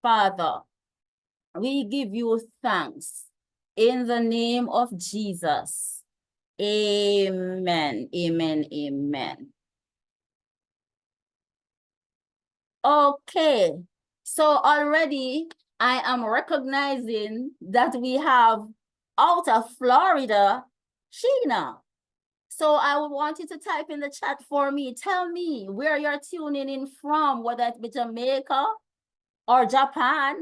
Father, we give you thanks in the name of Jesus. Amen, amen, amen. Okay, so already I am recognizing that we have out of Florida, Sheena. So I would want you to type in the chat for me. Tell me where you're tuning in from, whether it be Jamaica or Japan.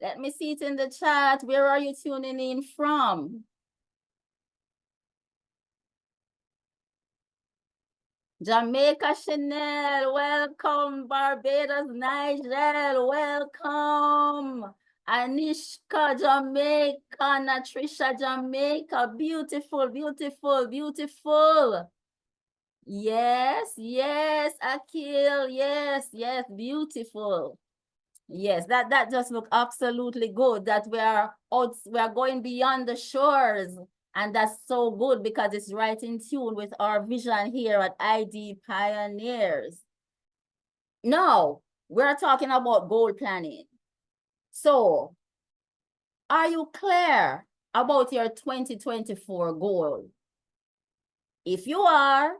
Let me see it in the chat. Where are you tuning in from? Jamaica, Chanel, welcome. Barbados, Nigel, welcome. Anishka, Jamaica, Natricia, Jamaica, beautiful, beautiful, beautiful. Yes, yes, Akil, yes, yes, beautiful. Yes, that just look absolutely good that we are going beyond the shores. And that's so good because it's right in tune with our vision here at ID Pioneers. Now, we're talking about goal planning. So, are you clear about your 2024 goal? If you are,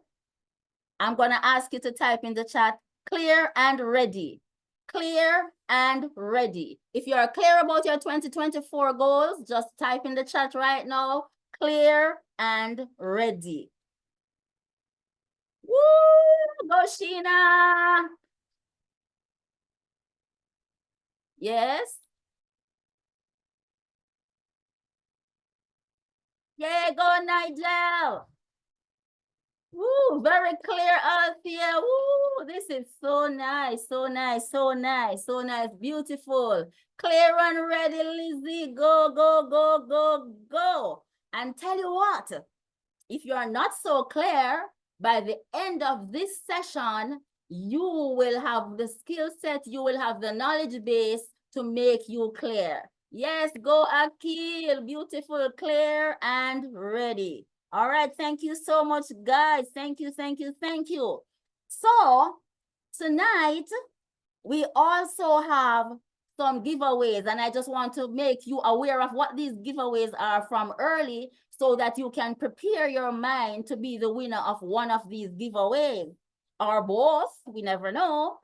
I'm going to ask you to type in the chat, clear and ready. Clear and ready. If you are clear about your 2024 goals, just type in the chat right now, clear and ready. Woo! Go, Sheena! Yes? Yeah, go, Nigel! Woo, very clear, Althea. Woo, this is so nice, so nice, so nice, so nice, beautiful. Clear and ready, Lizzie. Go, go, go, go, go. And tell you what, if you are not so clear, by the end of this session, you will have the skill set, you will have the knowledge base to make you clear. Yes, go, Akil. Beautiful, clear, and ready. All right, thank you so much, guys. Thank you, thank you, thank you. So tonight, we also have some giveaways, and I just want to make you aware of what these giveaways are from early so that you can prepare your mind to be the winner of one of these giveaways or both. We never know.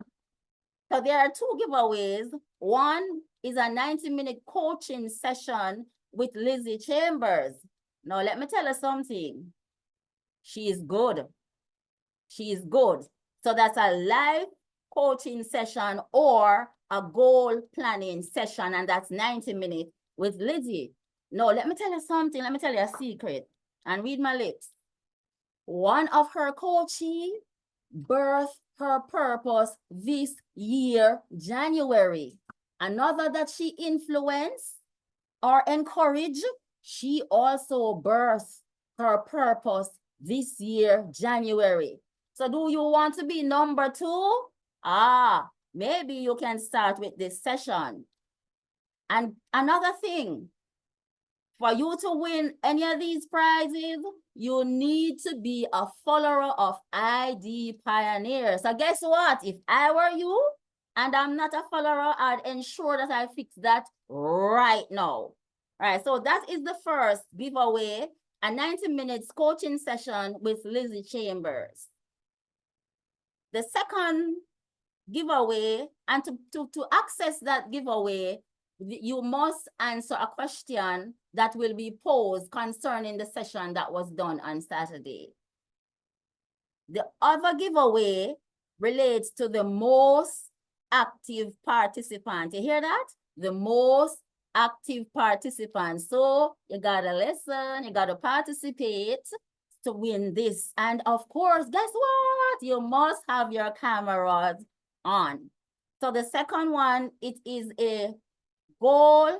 So there are two giveaways. One is a 90-minute coaching session with Lizzie Chambers. Now, let me tell you something. She is good. She is good. So that's a live coaching session or a goal planning session, and that's 90 minutes with Lizzie. No, let me tell you something. Let me tell you a secret. And read my lips. One of her coaches birthed her purpose this year, January. Another that she influenced or encouraged, she also birthed her purpose this year, January. So do you want to be number 2? Maybe you can start with this session. And another thing, for you to win any of these prizes, you need to be a follower of ID Pioneer. So guess what? If I were you and I'm not a follower, I'd ensure that I fix that right now. All right, so that is the first giveaway, a 90 minutes coaching session with Lizzie Chambers. The second giveaway, and to access that giveaway, you must answer a question that will be posed concerning the session that was done on Saturday. The other giveaway relates to the most active participant. You hear that? The most active participant. So you gotta listen, you gotta participate to win this. And of course, guess what? You must have your cameras on. So the second one, it is a goal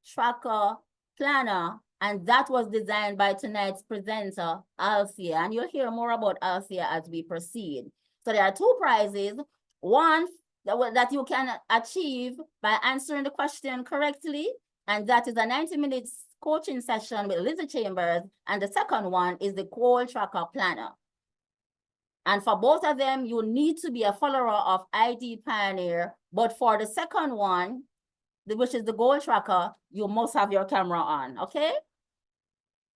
tracker planner, and that was designed by tonight's presenter, Althea. And you'll hear more about Althea as we proceed. So there are two prizes. One that you can achieve by answering the question correctly, and that is a 90 minutes coaching session with Lizzie Chambers. And the second one is the goal tracker planner. And for both of them, you need to be a follower of IT Pioneer. But for the second one, which is the goal tracker, you must have your camera on, okay?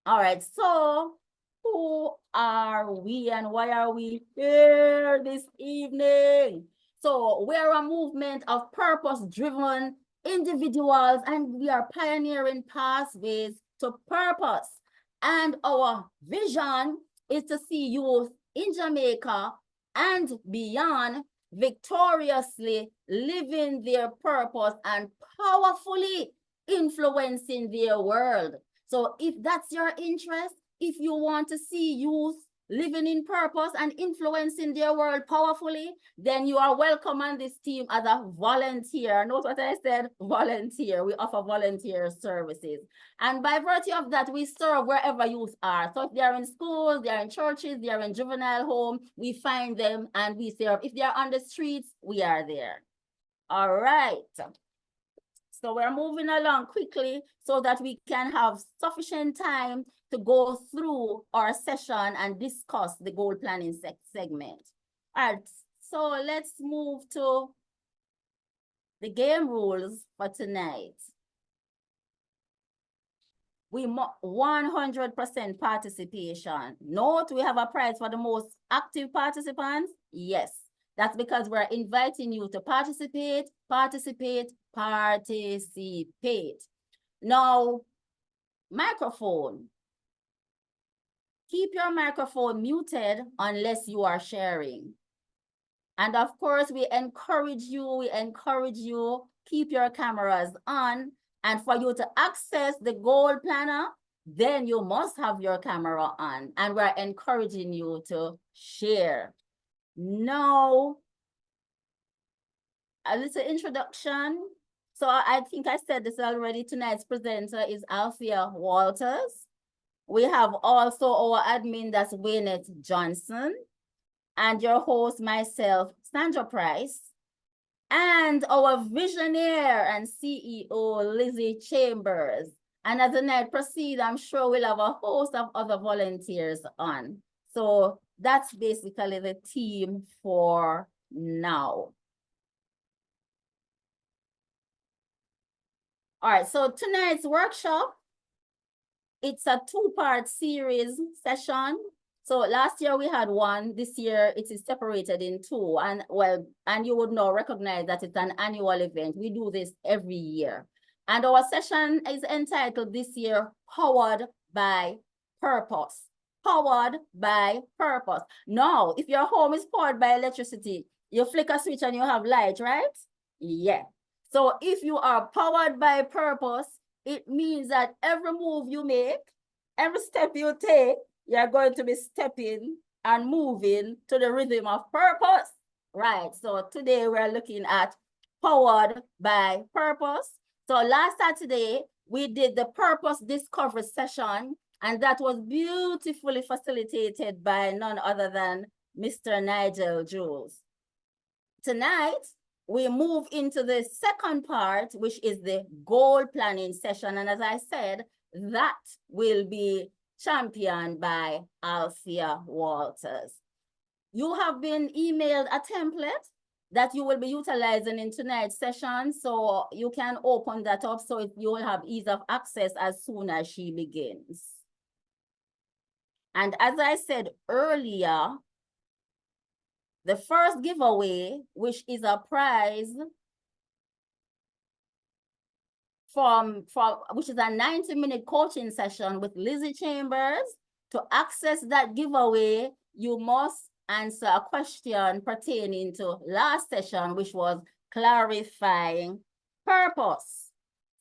All right, so who are we and why are we here this evening? So we're a movement of purpose-driven individuals, and we are pioneering pathways to purpose. And our vision is to see youth in Jamaica and beyond victoriously living their purpose and powerfully influencing their world. So if that's your interest, if you want to see youth living in purpose and influencing their world powerfully, then you are welcome on this team as a volunteer. Note what I said, volunteer. We offer volunteer services. And by virtue of that, we serve wherever youth are. So if they are in schools, they are in churches, they are in juvenile home, we find them and we serve. If they are on the streets, we are there. All right. So we're moving along quickly so that we can have sufficient time to go through our session and discuss the goal planning segment. All right, so let's move to the game rules for tonight. We 100% participation. Note we have a prize for the most active participants. Yes, that's because we're inviting you to participate. Now, microphone. Keep your microphone muted unless you are sharing. And of course, we encourage you, keep your cameras on. And for you to access the goal planner, then you must have your camera on. And we're encouraging you to share. Now, a little introduction. So I think I said this already. Tonight's presenter is Althea Walters. We have also our admin, that's Wynette Johnson, and your host, myself, Sandra Price, and our visionary and CEO, Lizzie Chambers. And as the night proceeds, I'm sure we'll have a host of other volunteers on. So that's basically the team for now. All right, so tonight's workshop, it's a two-part series session. So last year we had one, this year it is separated in two. And well, and you would now recognize that it's an annual event. We do this every year. And our session is entitled this year, Powered by Purpose. Powered by Purpose. Now, if your home is powered by electricity, you flick a switch and you have light, right? Yeah. So if you are powered by purpose, it means that every move you make, every step you take, you're going to be stepping and moving to the rhythm of purpose. Right. So today we're looking at powered by purpose. So last Saturday, we did the purpose discovery session, and that was beautifully facilitated by none other than Mr. Nigel Jules. Tonight, we move into the second part, which is the goal planning session. And as I said, that will be championed by Althea Walters. You have been emailed a template that you will be utilizing in tonight's session, so you can open that up so you will have ease of access as soon as she begins. And as I said earlier, the first giveaway, which is a prize which is a 90-minute coaching session with Lizzie Chambers. To access that giveaway, you must answer a question pertaining to last session, which was clarifying purpose.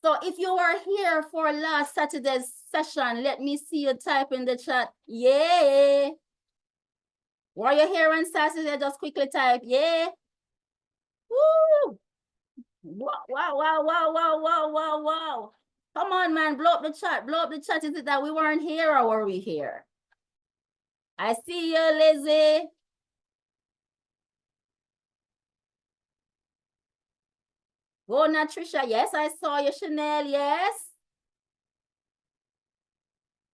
So if you were here for last Saturday's session, let me see you type in the chat, yay. Were you here on Saturday? Just quickly type, yeah. Woo! Wow. Come on, man, blow up the chat. Blow up the chat. Is it that we weren't here or were we here? I see you, Lizzie. Go, Natricia. Yes, I saw you, Chanel. Yes.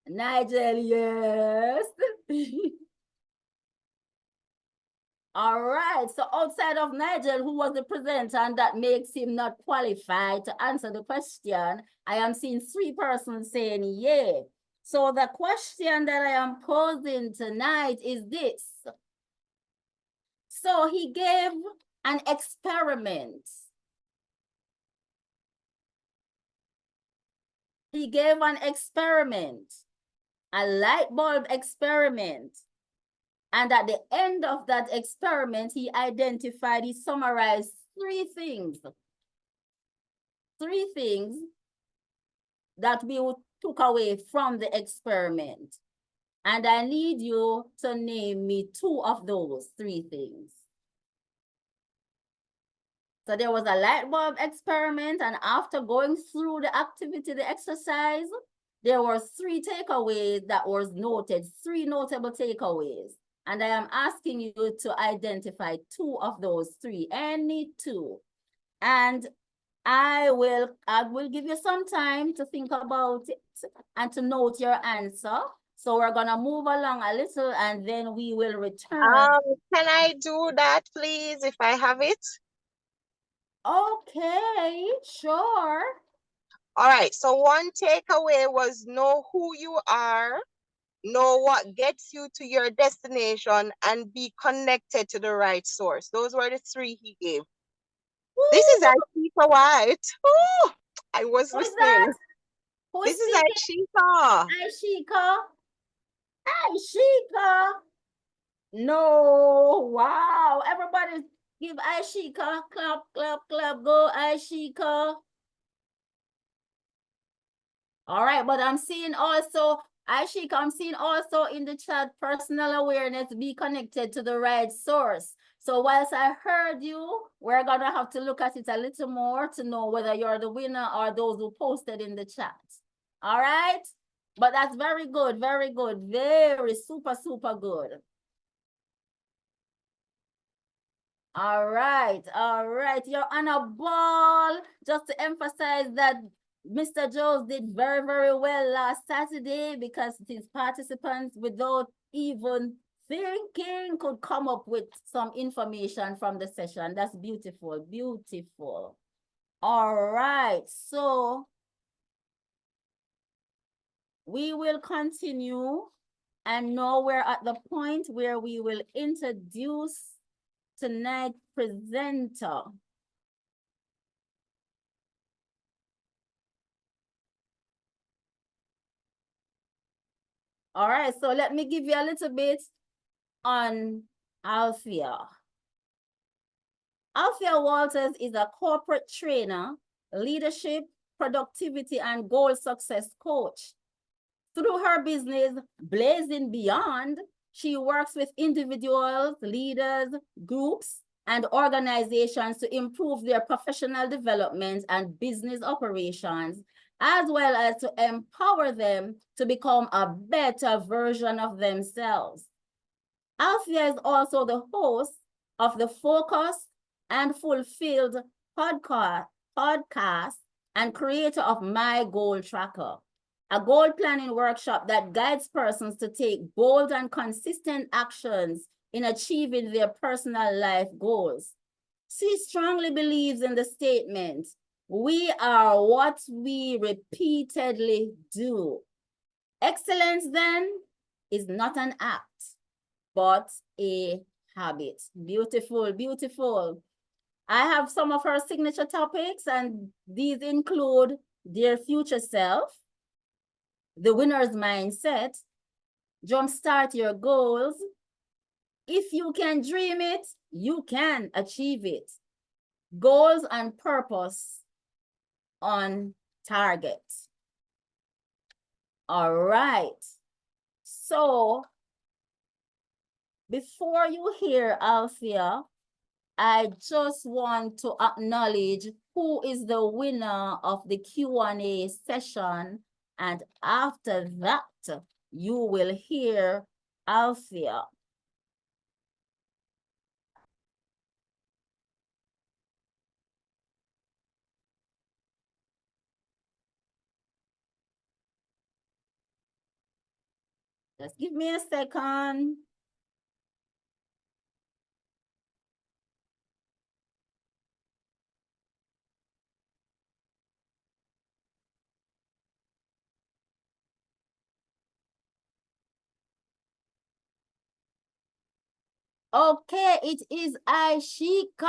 Nigel, yes. All right. So outside of Nigel, who was the presenter, and that makes him not qualified to answer the question, I am seeing 3 persons saying yeah. So the question that I am posing tonight is this. So he gave an experiment. He gave an experiment, a light bulb experiment. And at the end of that experiment, he summarized 3 things. 3 things that we took away from the experiment. And I need you to name me 2 of those 3 things. So there was a light bulb experiment, and after going through the activity, the exercise, there were 3 takeaways that was noted, 3 notable takeaways. And I am asking you to identify 2 of those 3, any 2. And I will give you some time to think about it and to note your answer. So we're gonna move along a little and then we will return. Can I do that, please, if I have it? Okay, sure. All right, so one takeaway was know who you are, know what gets you to your destination, and be connected to the right source. Those were the 3 he gave. Woo! This is Aishika White. Oh, I was Who is listening. that? Who is This is speaking? Aishika. Aishika. Aishika. No, wow. Everybody give Aishika. Clap, clap, clap. Go, Aishika. All right, but I'm seeing also, Aishika, I'm seeing also in the chat, personal awareness, be connected to the right source. So whilst I heard you, we're gonna have to look at it a little more to know whether you're the winner or those who posted in the chat. All right? But that's very good, very good, very super, super good. All right, you're on a ball. Just to emphasize that Mr. Jones did very, very well last Saturday because his participants, without even thinking, could come up with some information from the session. That's beautiful, beautiful. All right, so we will continue, and now we're at the point where we will introduce tonight's presenter. All right, so let me give you a little bit on Althea. Althea Walters is a corporate trainer, leadership, productivity, and goal success coach. Through her business, Blazing Beyond, she works with individuals, leaders, groups, and organizations to improve their professional development and business operations, as well as to empower them to become a better version of themselves. Althea is also the host of the Focused and Fulfilled podcast and creator of My Goal Tracker, a goal planning workshop that guides persons to take bold and consistent actions in achieving their personal life goals. She strongly believes in the statement, we are what we repeatedly do. Excellence, then, is not an act, but a habit. Beautiful, beautiful. I have some of her signature topics, and these include Dear Future Self, The Winner's Mindset, Jumpstart Your Goals. If you can dream it, you can achieve it. Goals and purpose on target. All right. So before you hear Althea, I just want to acknowledge who is the winner of the Q&A session. And after that, you will hear Althea. Just give me a second. Okay, it is Aishika.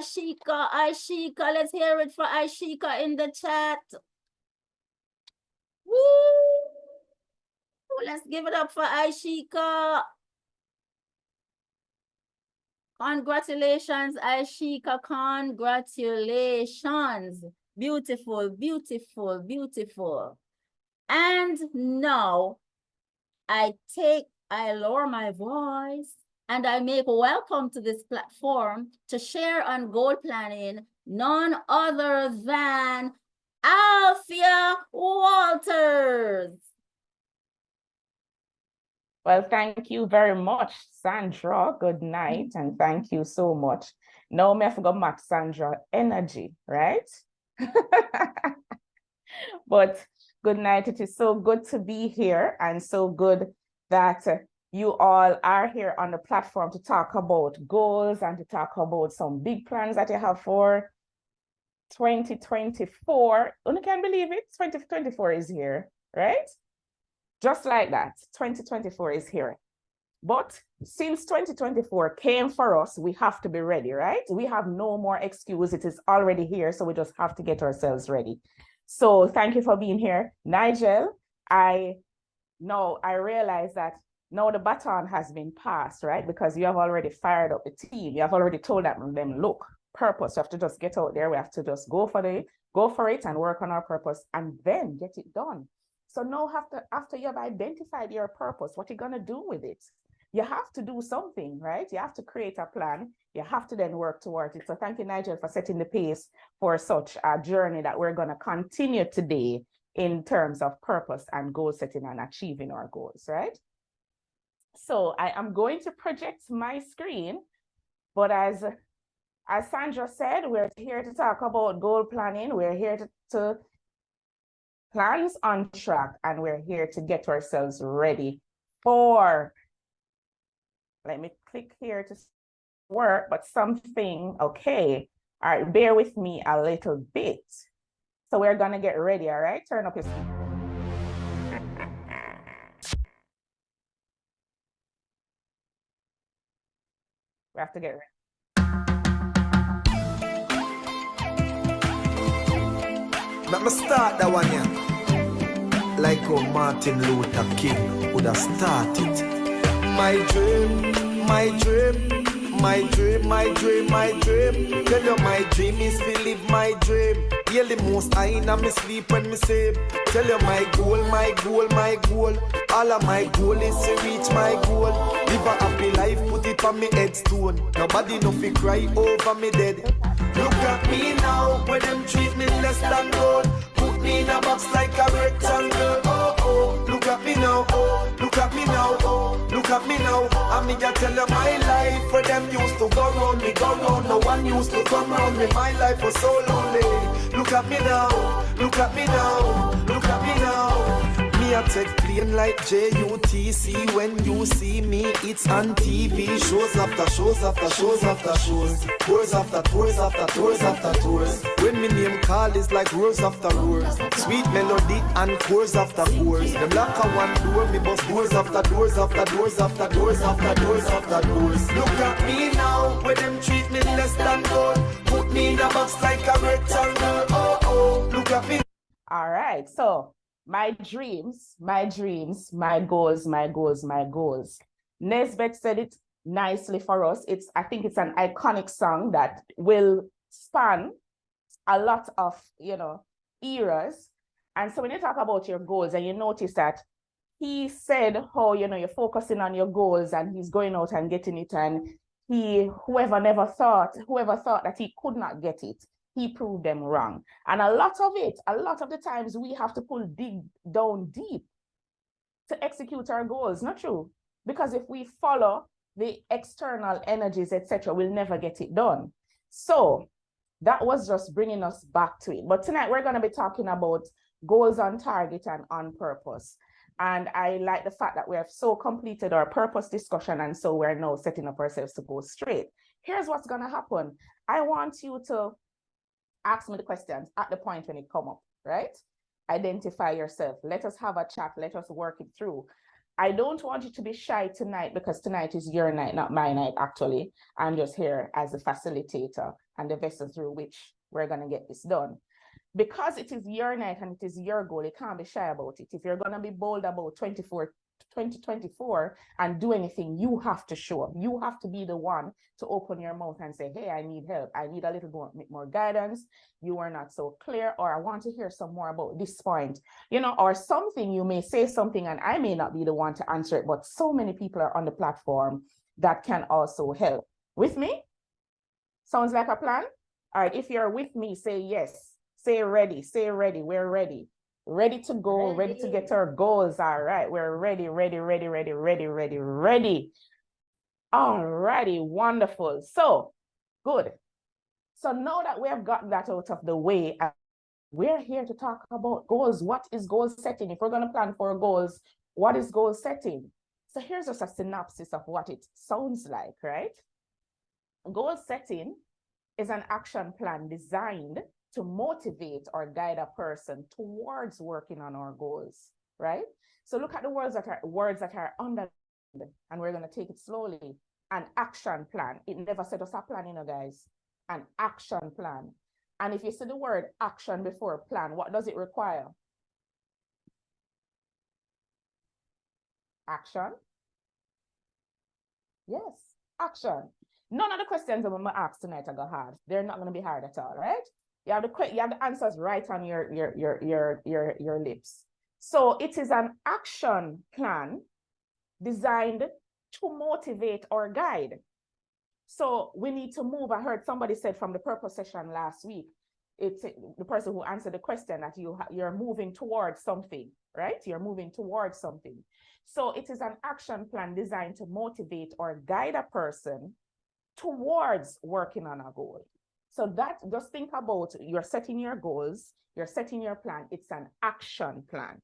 Aishika. Let's hear it for Aishika in the chat. Woo! Let's give it up for Aishika. Congratulations, Aishika. Congratulations. Beautiful, beautiful, beautiful. And now I lower my voice and I make welcome to this platform to share on goal planning none other than Althea Walters. Well, thank you very much, Sandra. Good night, and thank you so much. Now, I forgot Max Sandra energy, right? But good night. It is so good to be here, and so good that you all are here on the platform to talk about goals and to talk about some big plans that you have for 2024. You can't believe it. 2024 is here, right? Just like that, 2024 is here. But since 2024 came for us, we have to be ready, right? We have no more excuse. It is already here, so we just have to get ourselves ready. So thank you for being here. Nigel, I realize that now the baton has been passed, right? Because you have already fired up the team. You have already told them, look, purpose, we have to just get out there. We have to just go for it and work on our purpose and then get it done. So now after you have identified your purpose, what are you going to do with it? You have to do something, right? You have to create a plan. You have to then work towards it. So thank you, Nigel, for setting the pace for such a journey that we're going to continue today in terms of purpose and goal setting and achieving our goals, right? So I am going to project my screen, but as Sandra said, we're here to talk about goal planning. We're here to plans on track, and we're here to get ourselves ready for, let me click here to work, but something, okay. All right, bear with me a little bit. So we're gonna get ready, all right? Turn up your screen. We have to get ready. Let me start that one here. Like how Martin Luther King would have started. My dream, my dream, my dream, my dream, my dream. Tell you my dream is to live my dream. Hear the most I in me sleep when me sleep. Tell you my goal, my goal, my goal. All of my goal is to reach my goal. Live a happy life, put it on me headstone. Nobody no fi cry over me dead. Look at me now, when them treat me less than gold. Put me in a box like a rectangle. Oh oh, look at me now. Oh, look at me now. Oh, look at me now. I me just tell you my life. Where them used to go round me, go round. No one used to come round me. My life was so lonely. Look at me now. Look at me now. Look at me now. Me a take plane like JUTC. When you see me, it's on TV. Shows after shows after shows after shows. Tours after tours after tours after tours. When me name call is like roars after roars. Sweet melody and chorus after chorus. Them lock a one door, me bust doors after doors after doors after doors after doors after doors. Look at me now, when them treat me less than gold. Put me in a box like a rectangle. Oh oh, look at me. All right, so my dreams, my goals, my goals, my goals. Nesbeth said it nicely for us. I think it's an iconic song that will span a lot of, eras. And so when you talk about your goals and you notice that he said how, you're focusing on your goals and he's going out and getting it, and whoever thought that he could not get it, he proved them wrong. And a lot of the times we have to dig down deep to execute our goals, not true? Because if we follow the external energies, etc., we'll never get it done. So that was just bringing us back to it. But tonight we're going to be talking about goals on target and on purpose. And I like the fact that we have so completed our purpose discussion, and so we're now setting up ourselves to go straight. Here's what's going to happen. I want you to ask me the questions at the point when it come up, right? Identify yourself. Let us have a chat. Let us work it through. I don't want you to be shy tonight because tonight is your night, not my night, actually. I'm just here as a facilitator and the vessel through which we're going to get this done. Because it is your night and it is your goal, you can't be shy about it. If you're going to be bold about 2024 and do anything, you have to show up. You have to be the one to open your mouth and say, hey, I need help. I need a little more guidance. You are not so clear, or I want to hear some more about this point, you know, or something. You may say something and I may not be the one to answer it, but so many people are on the platform that can also help. With me? Sounds like a plan? All right, if you're with me, say yes. Say ready, say ready, we're ready. Ready to go, ready to get our goals. All right, we're ready. All righty, wonderful. So, good. So now that we have gotten that out of the way, we're here to talk about goals. What is goal setting? If we're going to plan for goals, what is goal setting? So here's just a synopsis of what it sounds like, right? Goal setting is an action plan designed to motivate or guide a person towards working on our goals, right? So look at the words that are under, and we're going to take it slowly. An action plan. It never said us a plan, you know, guys. An action plan. And if you see the word action before plan, what does it require? Action. Yes, action. None of the questions I'm going to ask tonight are going to hard. They're not going to be hard at all, right? You have the answers right on your lips. So it is an action plan designed to motivate or guide. So we need to move. I heard somebody said from the purpose session last week, it's the person who answered the question that you're moving towards something, right? You're moving towards something. So it is an action plan designed to motivate or guide a person towards working on a goal. So that, just think about, you're setting your goals, you're setting your plan. It's an action plan.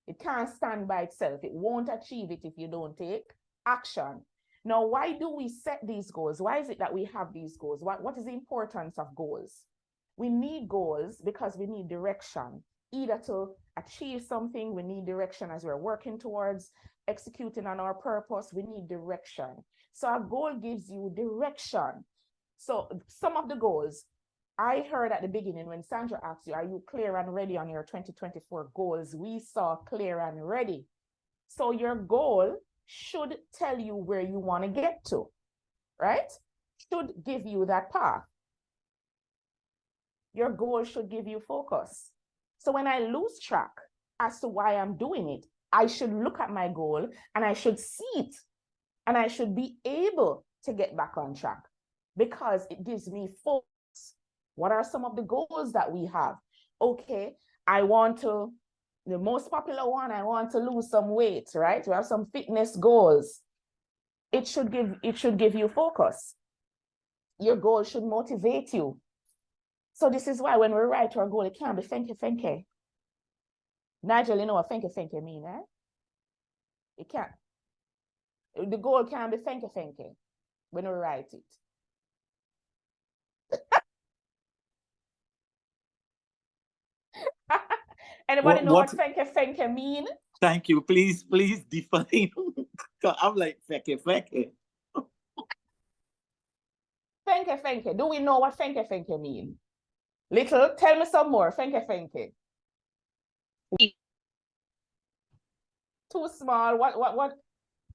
It can't stand by itself. It won't achieve it if you don't take action. Now, why do we set these goals? Why is it that we have these goals? What is the importance of goals? We need goals because we need direction, either to achieve something. We need direction as we're working towards executing on our purpose. We need direction. So a goal gives you direction. So some of the goals, I heard at the beginning when Sandra asked you, are you clear and ready on your 2024 goals? We saw clear and ready. So your goal should tell you where you want to get to, right? Should give you that path. Your goal should give you focus. So when I lose track as to why I'm doing it, I should look at my goal and I should see it. And I should be able to get back on track because it gives me focus. What are some of the goals that we have? Okay, I want to, the most popular one, I want to lose some weight, right? We have some fitness goals. It should give you focus. Your goal should motivate you. So this is why when we write our goal, it can't be fenke. Nigel, you know what fenke mean, eh? It can't. The goal can't be fenke when we write it. Anybody know what fenke mean? Thank you. Please define. I'm like fenke. Fenke. Do we know what fenke mean? Little, tell me some more. Fenke. Too small. What?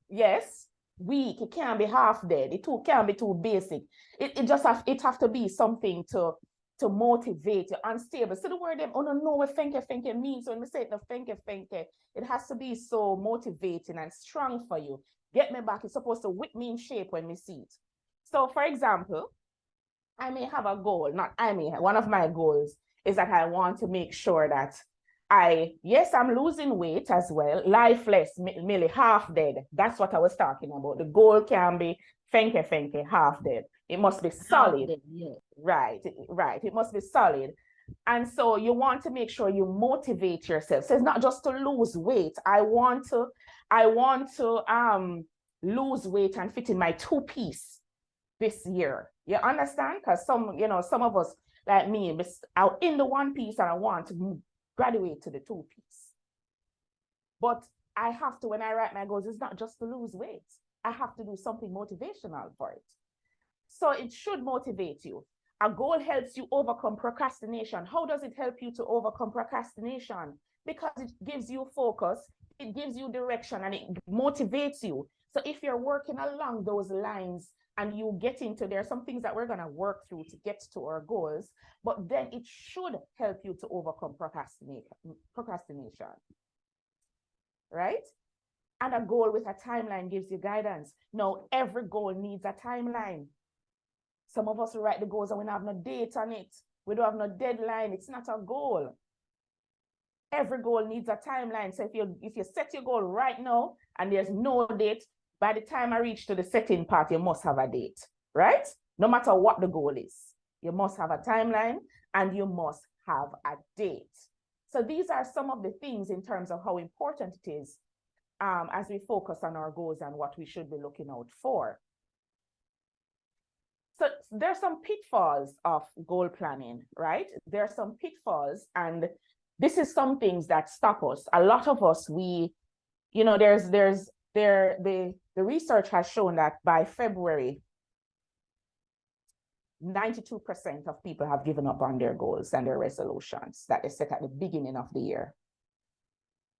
Yes, weak. It can't be half dead. It can't be too basic. It have to be something to motivate you. Unstable. So the word them, oh no, what fenke means. So when we say it, the fenke, it has to be so motivating and strong for you. Get me back. It's supposed to whip me in shape when we see it. So for example, I may have a goal. One of my goals is that I want to make sure that I'm losing weight as well, lifeless, merely half dead. That's what I was talking about. The goal can be fenke, half dead. It must be solid. Dead, yeah. Right. It must be solid. And so you want to make sure you motivate yourself. So it's not just to lose weight. I want to lose weight and fit in my 2-piece this year. You understand? Because some of us like me are in the 1-piece and I want to graduate to the 2-piece. But I have to, when I write my goals, it's not just to lose weight. I have to do something motivational for it. So it should motivate you. A goal helps you overcome procrastination. How does it help you to overcome procrastination? Because it gives you focus, it gives you direction, and it motivates you. So if you're working along those lines and you get into, there are some things that we're going to work through to get to our goals, but then it should help you to overcome procrastination. Right? And a goal with a timeline gives you guidance. Now, every goal needs a timeline. Some of us write the goals and we don't have no date on it. We don't have no deadline. It's not a goal. Every goal needs a timeline. So if you set your goal right now and there's no date, by the time I reach to the setting part, you must have a date, right? No matter what the goal is, you must have a timeline and you must have a date. So these are some of the things in terms of how important it is as we focus on our goals and what we should be looking out for. So there's some pitfalls of goal planning, right? There are some pitfalls, and this is some things that stop us. A lot of us, the research has shown that by February, 92% of people have given up on their goals and their resolutions that they set at the beginning of the year.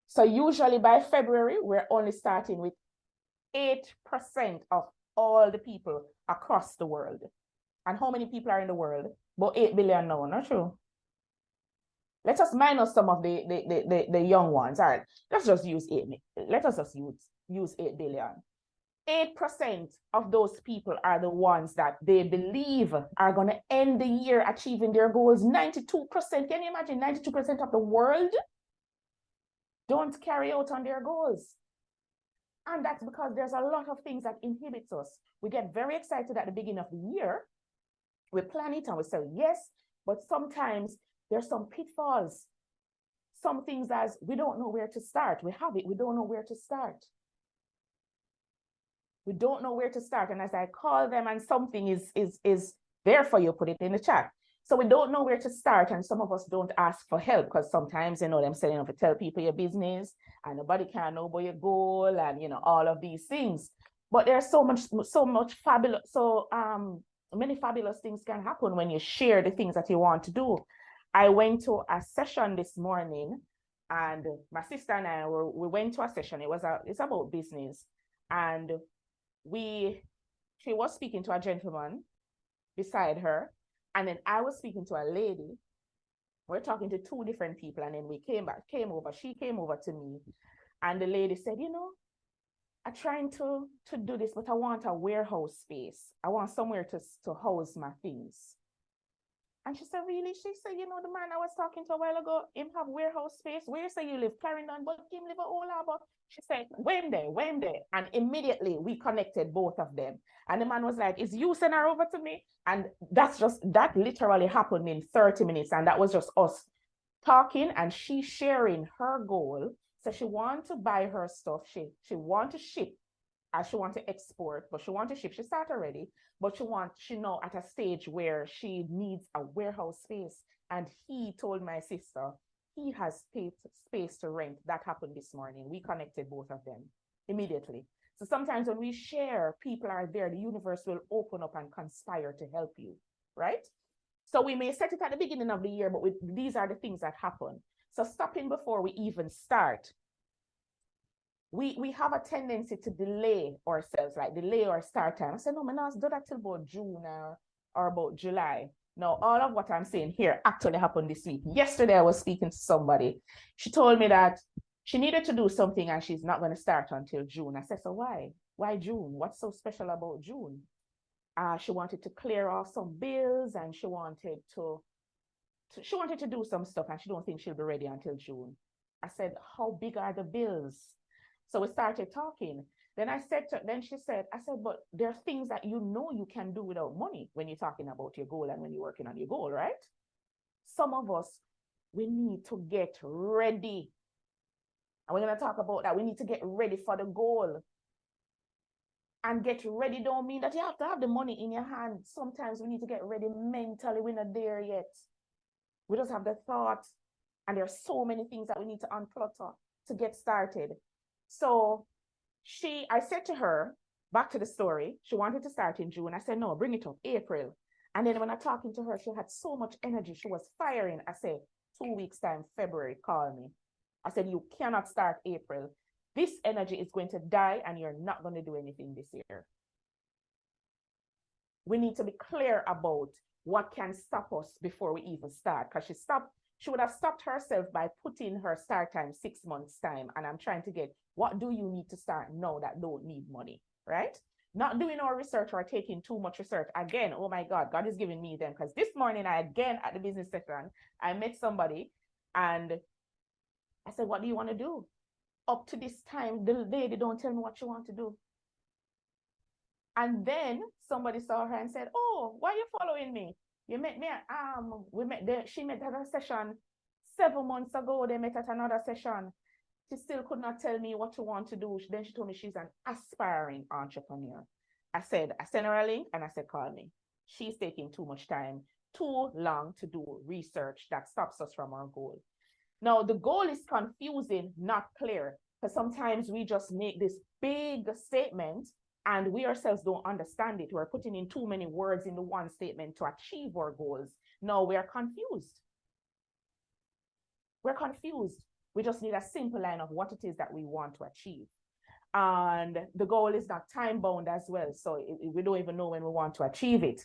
So usually by February, we're only starting with 8% of all the people across the world. And how many people are in the world? About 8 billion now, not true? Let us minus some of the young ones. All right, let's just use 8. Let us just use 8 billion. 8% of those people are the ones that they believe are going to end the year achieving their goals. 92%, can you imagine 92% of the world don't carry out on their goals? And that's because there's a lot of things that inhibits us. We get very excited at the beginning of the year. We plan it and we say yes, but sometimes there's some pitfalls. Some things as we don't know where to start. We have it, we don't know where to start. We don't know where to start. And as I call them and something is there for you, put it in the chat. So we don't know where to start, and some of us don't ask for help because sometimes, them saying, if you tell people your business and nobody can know about your goal and, all of these things. But there's so much fabulous, many fabulous things can happen when you share the things that you want to do. I went to a session this morning, and my sister and I we went to a session. It's about business, and she was speaking to a gentleman beside her. And then I was speaking to a lady. We're talking to two different people. And then she came over to me. And the lady said, I'm trying to do this, but I want a warehouse space. I want somewhere to house my things. And she said, really? She said, the man I was talking to a while ago, him have warehouse space. Where you say you live? Clarendon, but him live at Old Harbour. She said, when there? And immediately we connected both of them. And the man was like, is you send her over to me? And that literally happened in 30 minutes. And that was just us talking and she sharing her goal. So she wants to buy her stuff. She wants to ship. She wants to export, but she wants to ship. She started already, but she now at a stage where she needs a warehouse space. And he told my sister he has space to rent. That happened this morning. We connected both of them immediately. So sometimes when we share, people are there, the universe will open up and conspire to help you, right? So we may set it at the beginning of the year, but these are the things that happen. So stopping before we even start. We have a tendency to delay ourselves, like delay our start time. I said, no, I'm not do that till about June or about July. Now, all of what I'm saying here actually happened this week. Yesterday, I was speaking to somebody. She told me that she needed to do something and she's not going to start until June. I said, so why? Why June? What's so special about June? She wanted to clear off some bills and she wanted to do some stuff and she don't think she'll be ready until June. I said, how big are the bills? So we started talking. Then she said, but there are things that you can do without money when you're talking about your goal and when you're working on your goal, right? Some of us, we need to get ready. And we're going to talk about that. We need to get ready for the goal. And get ready don't mean that you have to have the money in your hand. Sometimes we need to get ready mentally. We're not there yet. We just have the thought. And there are so many things that we need to unclutter to get started. So I said to her, back to the story, she wanted to start in June. I said, no, bring it up, April. And then when I'm talking to her, she had so much energy. She was firing. I said, 2 weeks time, February, call me. I said, you cannot start April. This energy is going to die and you're not going to do anything this year. We need to be clear about what can stop us before we even start. Because she would have stopped herself by putting her start time 6 months time. And I'm trying to get, what do you need to start now that don't need money, right? Not doing our research or taking too much research. Again, oh my God, God is giving me them. Because this morning, again at the business session, I met somebody and I said, what do you want to do? Up to this time, the lady don't tell me what she wants to do. And then somebody saw her and said, oh, why are you following me? You met me, she met at a session 7 months ago. They met at another session. She still could not tell me what she wants to do. Then she told me she's an aspiring entrepreneur. I sent her a link and I said, call me. She's taking too much time, too long to do research that stops us from our goal. Now, the goal is confusing, not clear, because sometimes we just make this big statement and we ourselves don't understand it. We're putting in too many words in the one statement to achieve our goals. No, we're confused. We're confused. We just need a simple line of what it is that we want to achieve. And the goal is not time bound as well. So we don't even know when we want to achieve it.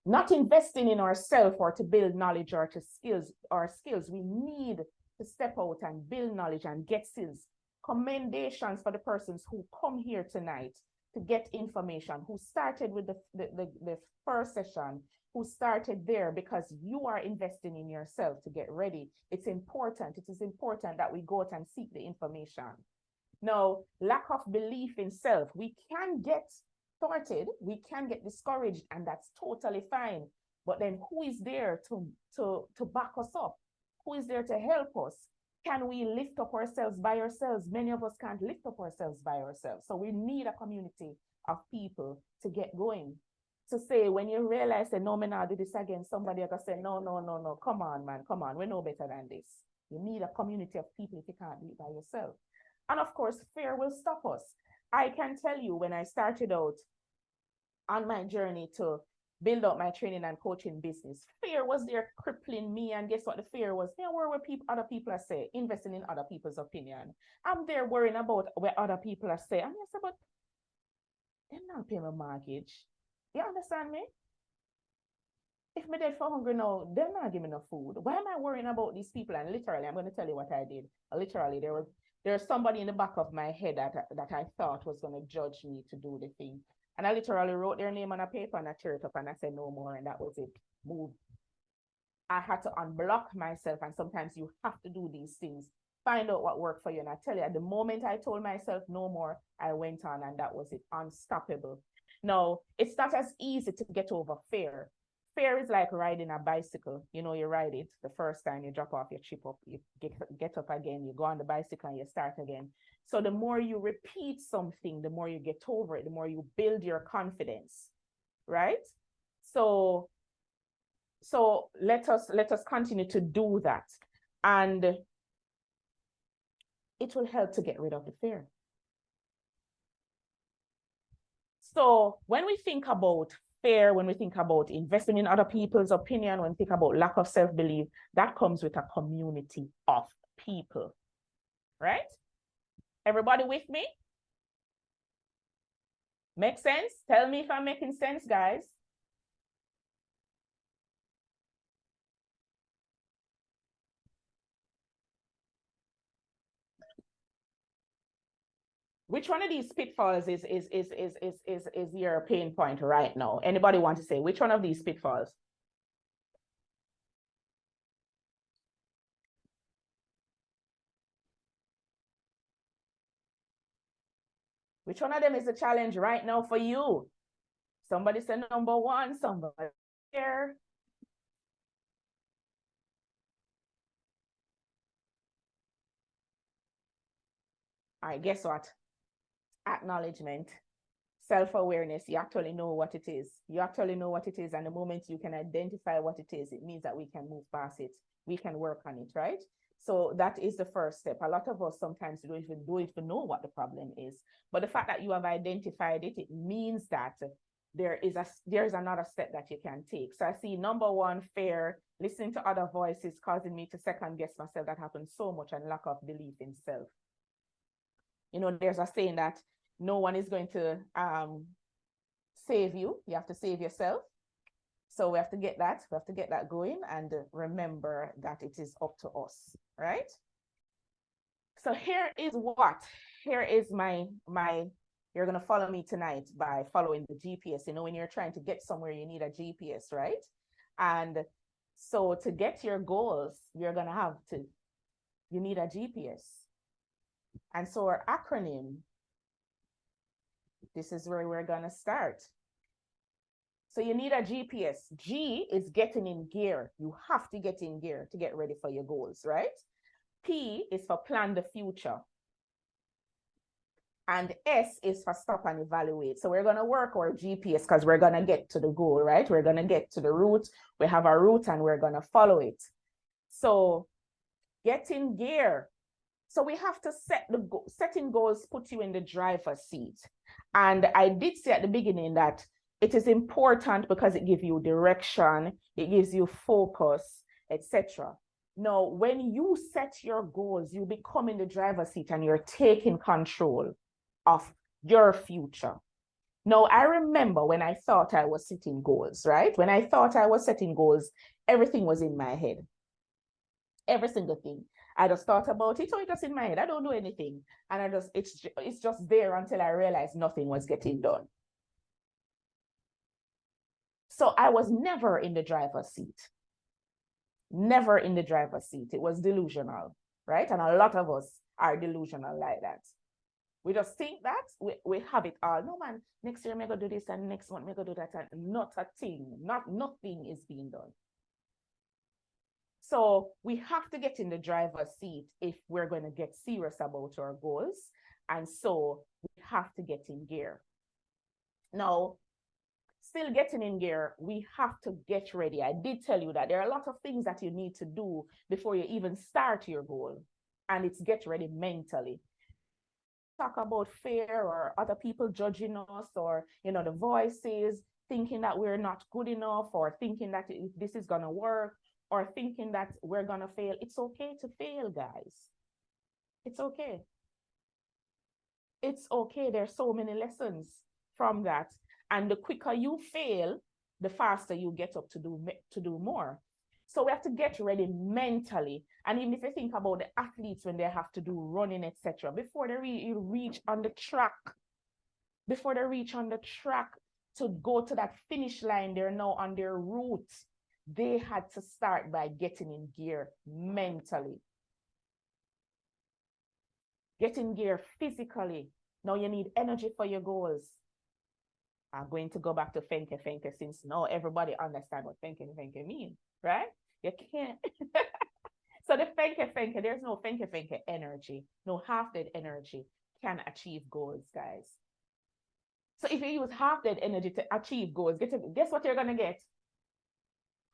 Not investing in ourselves or to build knowledge or to skills. We need to step out and build knowledge and get skills. Commendations for the persons who come here tonight to get information, who started with the first session, who started there because you are investing in yourself to get ready. It's important. It is important that we go out and seek the information. Now, lack of belief in self, we can get thwarted, we can get discouraged, and that's totally fine. But then who is there to back us up? Who is there to help us? Can we lift up ourselves by ourselves? Many of us can't lift up ourselves by ourselves. So we need a community of people to get going. To say, when you realize that no, man, I'll do this again, somebody will say, no, come on, man, come on, we know better than this. You need a community of people if you can't do it by yourself. And of course, fear will stop us. I can tell you when I started out on my journey to build up my training and coaching business, fear was there crippling me. And guess what the fear was? There were what other people are saying, investing in other people's opinion. I'm there worrying about what other people are saying. And I said, but they're not paying my mortgage. You understand me? If me dead for hungry now, they're not giving me no food. Why am I worrying about these people? And literally, I'm going to tell you what I did. Literally, there's somebody in the back of my head that I thought was going to judge me to do the thing. And I literally wrote their name on a paper and I tear it up and I said no more, and that was it. Move. I had to unblock myself, and sometimes you have to do these things. Find out what worked for you. And I tell you, at the moment I told myself no more, I went on, and that was it. Unstoppable. Now, it's not as easy to get over fear. Fear is like riding a bicycle. You know, you ride it the first time, you drop off, you chip up, you get up again, you go on the bicycle and you start again. So the more you repeat something, the more you get over it, the more you build your confidence, right? So let us continue to do that, and it will help to get rid of the fear. So when we think about fear, when we think about investing in other people's opinion, when we think about lack of self-belief, that comes with a community of people, right? Everybody with me? Make sense? Tell me if I'm making sense, guys. Which one of these pitfalls is your pain point right now? Anybody want to say which one of these pitfalls? Which one of them is a challenge right now for you? Somebody said number one, somebody here. All right, guess what? Acknowledgement. Self-awareness, you actually know what it is. You actually know what it is. And the moment you can identify what it is, it means that we can move past it. We can work on it, right? So that is the first step. A lot of us sometimes don't even know what the problem is. But the fact that you have identified it, it means that there's another step that you can take. So I see number one, fear, listening to other voices causing me to second guess myself. That happens so much, and lack of belief in self. You know, there's a saying that no one is going to save you. You have to save yourself. So we have to get that. We have to get that going and remember that it is up to us, right? So here is my, you're going to follow me tonight by following the GPS. You know, when you're trying to get somewhere, you need a GPS, right? And so to get your goals, you need a GPS. And so our acronym, this is where we're going to start. So you need a GPS. G is getting in gear. You have to get in gear to get ready for your goals, right? P is for plan the future. And S is for stop and evaluate. So we're going to work our GPS because we're going to get to the goal, right? We're going to get to the route. We have our route and we're going to follow it. So get in gear. So we have to setting goals puts you in the driver's seat. And I did say at the beginning that it is important because it gives you direction, it gives you focus, etc. Now, when you set your goals, you become in the driver's seat and you're taking control of your future. Now, I remember when I thought I was setting goals, right? When I thought I was setting goals, everything was in my head. Every single thing. I just thought about it, it's just in my head. I don't do anything. And it's just there until I realized nothing was getting done. So I was never in the driver's seat. Never in the driver's seat. It was delusional, right? And a lot of us are delusional like that. We just think that we have it all. No, man, next year I'm going to do this and next month I'm going to do that. And not a thing, nothing is being done. So we have to get in the driver's seat if we're going to get serious about our goals. And so we have to get in gear. Now, still getting in gear, we have to get ready. I did tell you that there are a lot of things that you need to do before you even start your goal. And it's get ready mentally. Talk about fear or other people judging us or, you know, the voices, thinking that we're not good enough or thinking that this is going to work or thinking that we're going to fail. It's okay to fail, guys. It's okay. It's okay. There's so many lessons from that. And the quicker you fail, the faster you get up to do more. So we have to get ready mentally. And even if you think about the athletes when they have to do running, etc., before they reach on the track, to go to that finish line, they're now on their route. They had to start by getting in gear mentally. Get in gear physically. Now you need energy for your goals. I'm going to go back to Fenke since now everybody understands what Fenke means, right? You can't. So the Fenke, there's no Fenke energy, no half-dead energy can achieve goals, guys. So if you use half-dead energy to achieve goals, guess what you're going to get?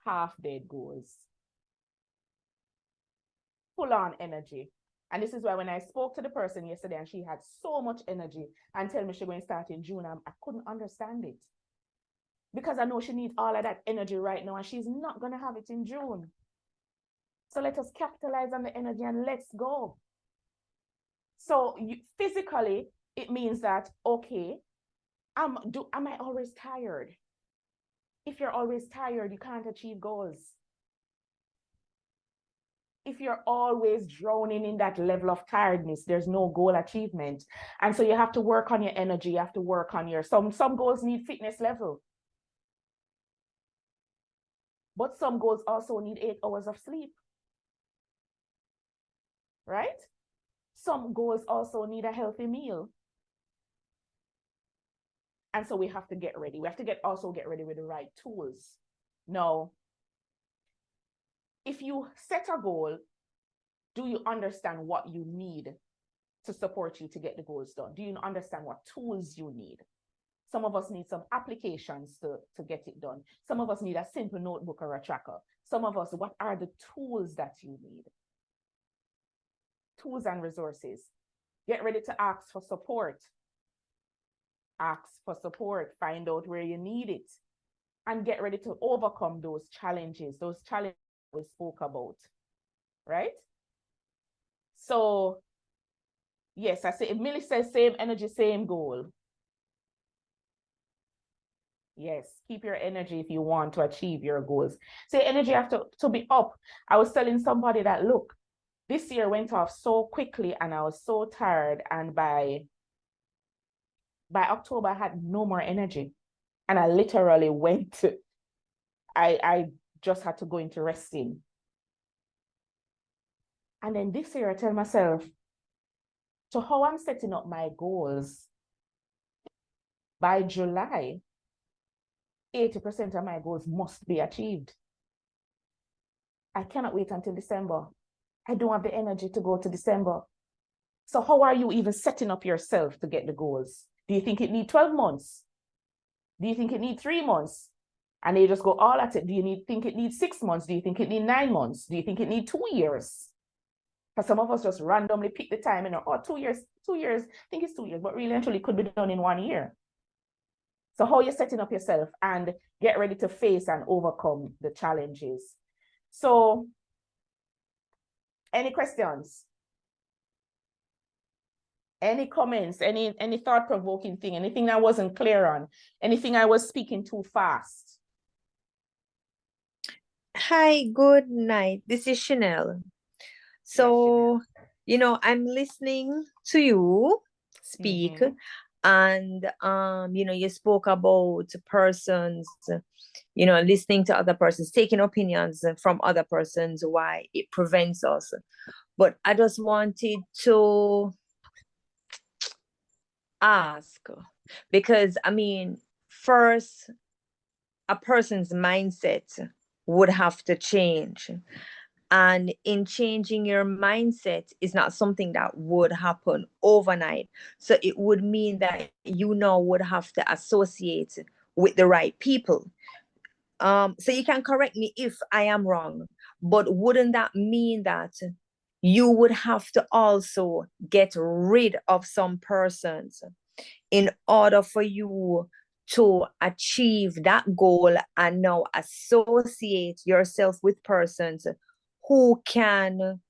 Half-dead goals. Full-on energy. And this is why when I spoke to the person yesterday and she had so much energy and tell me she's going to start in June, I couldn't understand it. Because I know she needs all of that energy right now and she's not going to have it in June. So let us capitalize on the energy and let's go. So physically, it means that, okay, am I always tired? If you're always tired, you can't achieve goals. If you're always drowning in that level of tiredness, there's no goal achievement. And so you have to work on your energy. You have to work on your, some goals need fitness level. But some goals also need 8 hours of sleep. Right? Some goals also need a healthy meal. And so we have to get ready. We have to also get ready with the right tools. Now, if you set a goal, do you understand what you need to support you to get the goals done? Do you understand what tools you need? Some of us need some applications to get it done. Some of us need a simple notebook or a tracker. Some of us, what are the tools that you need? Tools and resources. Get ready to ask for support. Ask for support. Find out where you need it. And get ready to overcome those challenges we spoke about. Right? So, yes, I say, if Millie says same energy, same goal. Yes, keep your energy if you want to achieve your goals. So energy have to be up. I was telling somebody that, look, this year went off so quickly and I was so tired. And by October, I had no more energy. And I literally I just had to go into resting. And then this year I tell myself, so how I'm setting up my goals, by July, 80% of my goals must be achieved. I cannot wait until December. I don't have the energy to go to December. So how are you even setting up yourself to get the goals? Do you think it needs 12 months? Do you think it needs 3 months? And they just go all at it. Do you think it needs 6 months? Do you think it needs 9 months? Do you think it needs 2 years? Because some of us just randomly pick the time and, oh, 2 years, I think it's 2 years, but really actually could be done in 1 year. So how you're setting up yourself and get ready to face and overcome the challenges. So, any questions? Any comments? Any thought-provoking thing? Anything I wasn't clear on? Anything I was speaking too fast? Hi, good night. This is Chanel. So, you know, I'm listening to you speak. And you know, you spoke about persons, you know, listening to other persons, taking opinions from other persons, why it prevents us. But I just wanted to ask, because I mean, first, a person's mindset would have to change. And in changing your mindset is not something that would happen overnight. So it would mean that you now would have to associate with the right people. So you can correct me if I am wrong, but wouldn't that mean that you would have to also get rid of some persons in order for you to achieve that goal and now associate yourself with persons who can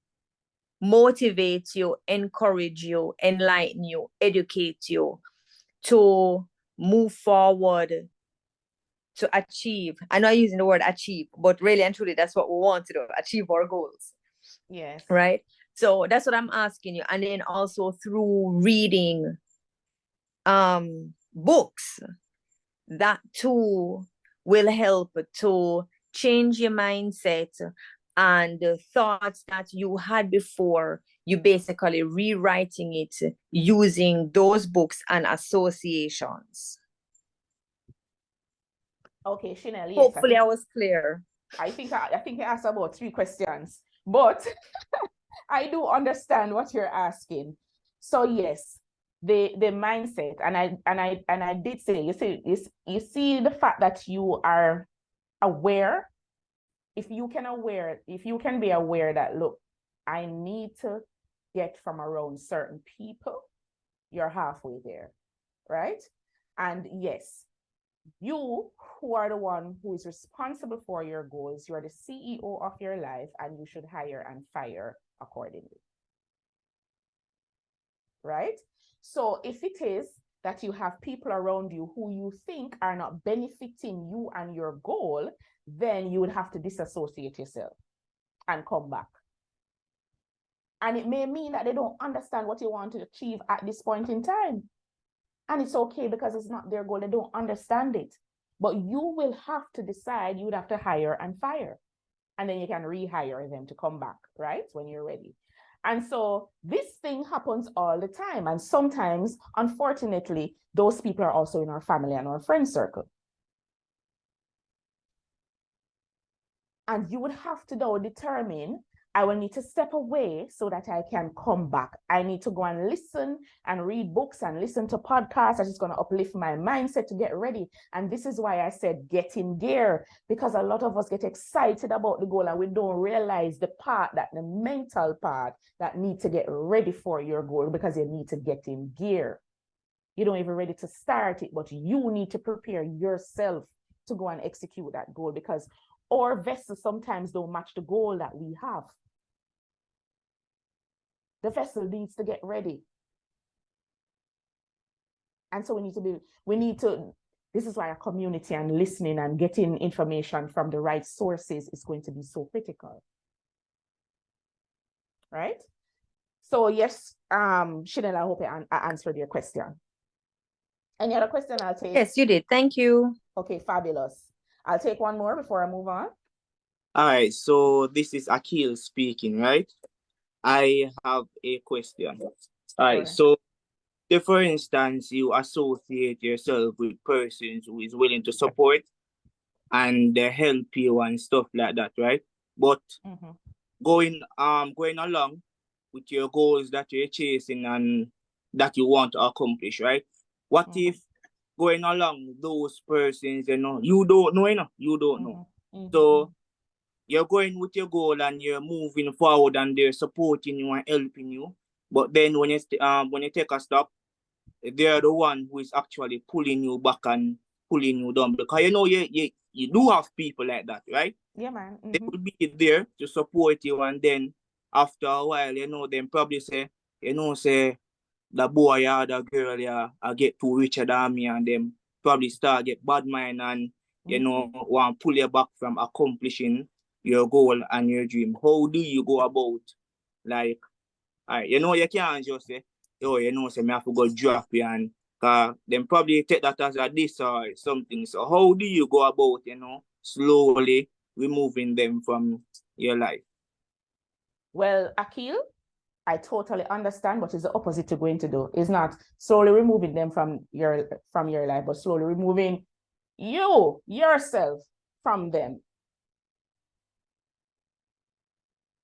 motivate you, encourage you, enlighten you, educate you to move forward, to achieve. I'm not using the word achieve, but really and truly, that's what we want to do, achieve our goals. Yes. Right? So that's what I'm asking you. And then also through reading books, that too will help to change your mindset, and the thoughts that you had before, you basically rewriting it using those books and associations. Okay, Chanel, yes. Hopefully I was clear. I think I asked about 3 questions, but I do understand what you're asking. So yes, the mindset, and I did say, you see the fact that you are aware. If you can be aware that, look, I need to get from around certain people, you're halfway there, right? And yes, you who are the one who is responsible for your goals, you are the CEO of your life, and you should hire and fire accordingly, right? So if it is that you have people around you who you think are not benefiting you and your goal, then you would have to disassociate yourself and come back. And it may mean that they don't understand what you want to achieve at this point in time. And it's okay, because it's not their goal. They don't understand it. But you will have to decide. You would have to hire and fire. And then you can rehire them to come back, right? When you're ready. And so this thing happens all the time. And sometimes, unfortunately, those people are also in our family and our friend circle. And you would have to now determine, I will need to step away so that I can come back. I need to go and listen and read books and listen to podcasts. That's just going to uplift my mindset to get ready. And this is why I said get in gear, because a lot of us get excited about the goal and we don't realize the mental part that need to get ready for your goal, because you need to get in gear. You don't even ready to start it, but you need to prepare yourself to go and execute that goal, because our vessels sometimes don't match the goal that we have. The vessel needs to get ready. And so this is why a community and listening and getting information from the right sources is going to be so critical. Right? So yes, Chanel, I hope I answered your question. Any other question I'll take? Yes, you did. Thank you. Okay, fabulous. I'll take one more before I move on. All right, so this is Akil speaking, right? I have a question. All right, so if, for instance, you associate yourself with persons who is willing to support and help you and stuff like that, right? But going along with your goals that you're chasing and that you want to accomplish, right? What if going along with those persons, you don't know. So you're going with your goal and you're moving forward and they're supporting you and helping you. But then when you take a stop, they're the one who is actually pulling you back and pulling you down. Because you do have people like that, right? Yeah, man. They will be there to support you, and then after a while, them probably say, the boy or the girl, I get too richer than me, and them probably start get bad mind and want to pull you back from accomplishing your goal and your dream. How do you go about, like, you can't just say, say me have to go drop you, and them probably take that as a diss or something. So how do you go about, slowly removing them from your life? Well, Akil, I totally understand what is the opposite to going to do. It's not slowly removing them from your life, but slowly removing yourself from them.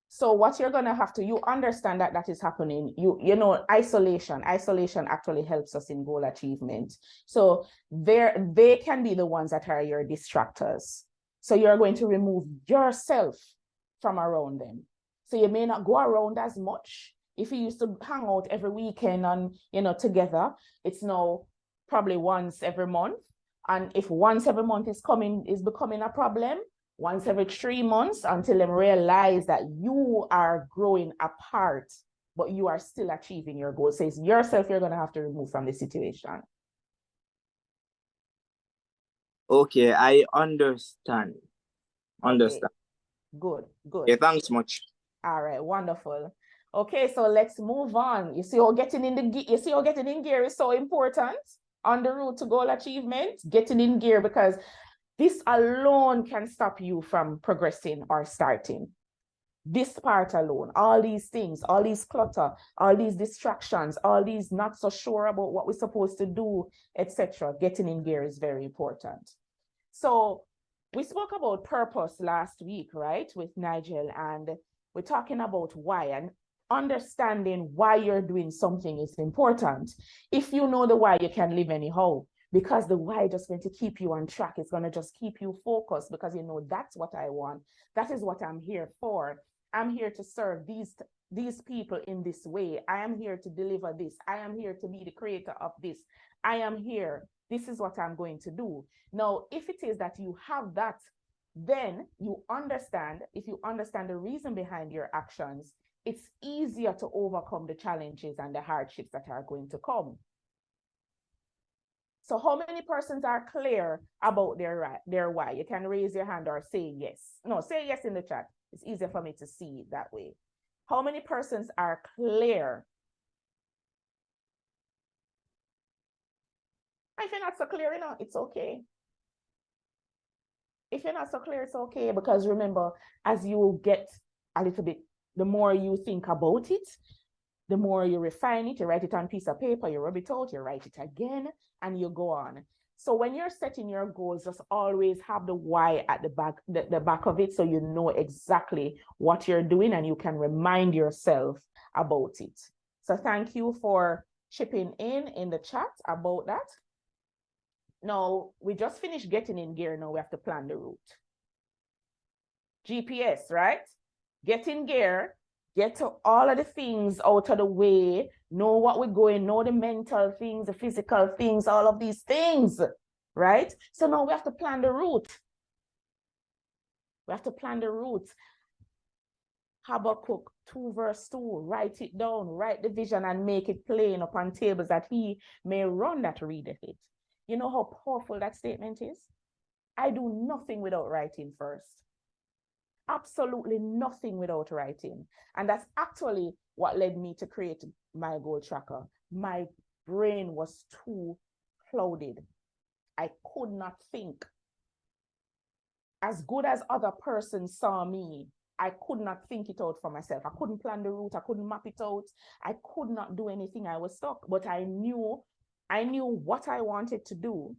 So what you're gonna have to, you understand that is happening. Isolation actually helps us in goal achievement. So they can be the ones that are your distractors. So you're going to remove yourself from around them. So you may not go around as much. If you used to hang out every weekend and, together, it's now probably once every month. And if once every month is becoming a problem, once every 3 months, until them realize that you are growing apart, but you are still achieving your goals. So it's yourself you're going to have to remove from the situation. Okay, I understand. Okay. Good. Yeah, thanks much. All right, wonderful. Okay, so let's move on. You see how getting in gear is so important on the road to goal achievement? Getting in gear, because this alone can stop you from progressing or starting. This part alone, all these things, all these clutter, all these distractions, all these not so sure about what we're supposed to do, etc. Getting in gear is very important. So we spoke about purpose last week, right, with Nigel, and we're talking about why, and understanding why you're doing something is important. If you know the why, you can live anyhow, because the why is just going to keep you on track. It's going to just keep you focused, because that's what I want. That is what I'm here for. I'm here to serve these people in this way. I am here to deliver this. I am here to be the creator of this. I am here. This is what I'm going to do. Now, if it is that you have that, then you understand, if you understand the reason behind your actions, it's easier to overcome the challenges and the hardships that are going to come. So how many persons are clear about their why? You can raise your hand or say yes. No, say yes in the chat. It's easier for me to see it that way. How many persons are clear? If you're not so clear, it's okay. If you're not so clear, it's okay, because remember, as you get a little bit, the more you think about it, the more you refine it, you write it on a piece of paper, you rub it out, you write it again, and you go on. So when you're setting your goals, just always have the why at the back of it, so you know exactly what you're doing and you can remind yourself about it. So thank you for chipping in the chat about that. Now, we just finished getting in gear. Now we have to plan the route. GPS, right? Get in gear, get to all of the things out of the way, know what we're going, know the mental things, the physical things, all of these things, right? So now we have to plan the route. We have to plan the route. Habakkuk 2 verse 2, write it down, write the vision and make it plain upon tables that he may run that readeth it. You know how powerful that statement is? I do nothing without writing first. Absolutely nothing without writing. And that's actually what led me to create my goal tracker. My brain was too clouded. I could not think. As good as other persons saw me, I could not think it out for myself. I couldn't plan the route. I couldn't map it out. I could not do anything. I was stuck, but I knew what I wanted to do.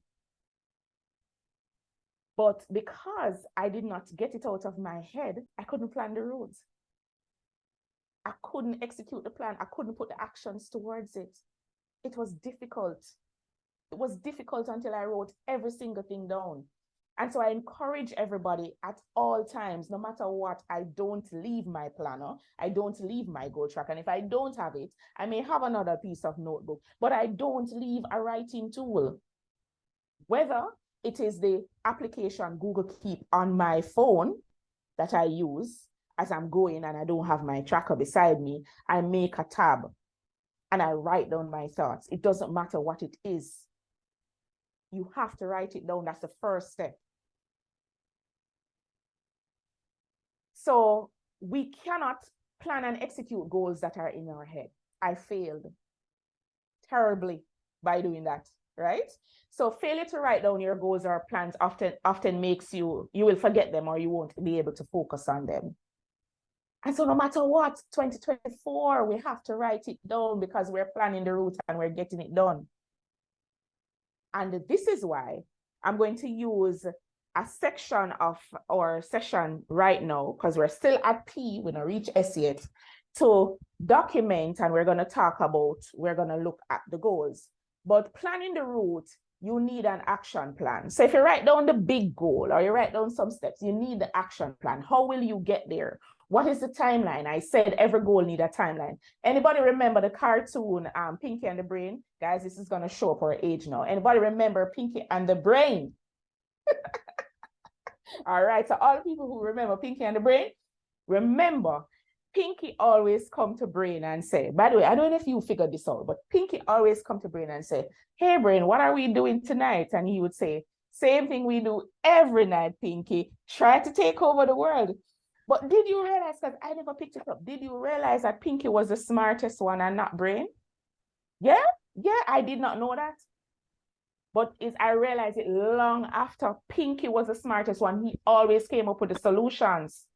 But because I did not get it out of my head, I couldn't plan the routes. I couldn't execute the plan. I couldn't put the actions towards it. It was difficult. It was difficult until I wrote every single thing down. And so I encourage everybody at all times, no matter what, I don't leave my planner. I don't leave my goal tracker. And if I don't have it, I may have another piece of notebook, but I don't leave a writing tool. Whether it is the application Google Keep on my phone that I use as I'm going and I don't have my tracker beside me, I make a tab and I write down my thoughts. It doesn't matter what it is. You have to write it down. That's the first step. So we cannot plan and execute goals that are in our head. I failed terribly by doing that, right? So failure to write down your goals or plans often makes you will forget them or you won't be able to focus on them. And so no matter what, 2024, we have to write it down because we're planning the route and we're getting it done. And this is why I'm going to use a section of our session right now, because we're still at P, we don't reach S yet, to document, and we're going to look at the goals. But planning the route, you need an action plan. So if you write down the big goal or you write down some steps, you need the action plan. How will you get there? What is the timeline? I said every goal needs a timeline. Anybody remember the cartoon Pinky and the Brain? Guys, this is going to show up our age now. Anybody remember Pinky and the Brain? All right, so all the people who remember Pinky and the Brain, remember, Pinky always come to Brain and say, by the way, I don't know if you figured this out, but Pinky always come to Brain and say, hey, Brain, what are we doing tonight? And he would say, same thing we do every night, Pinky, try to take over the world. But did you realize, because I never picked it up, did you realize that Pinky was the smartest one and not Brain? Yeah, I did not know that. But I realized it long after. Pinky was the smartest one. He always came up with the solutions.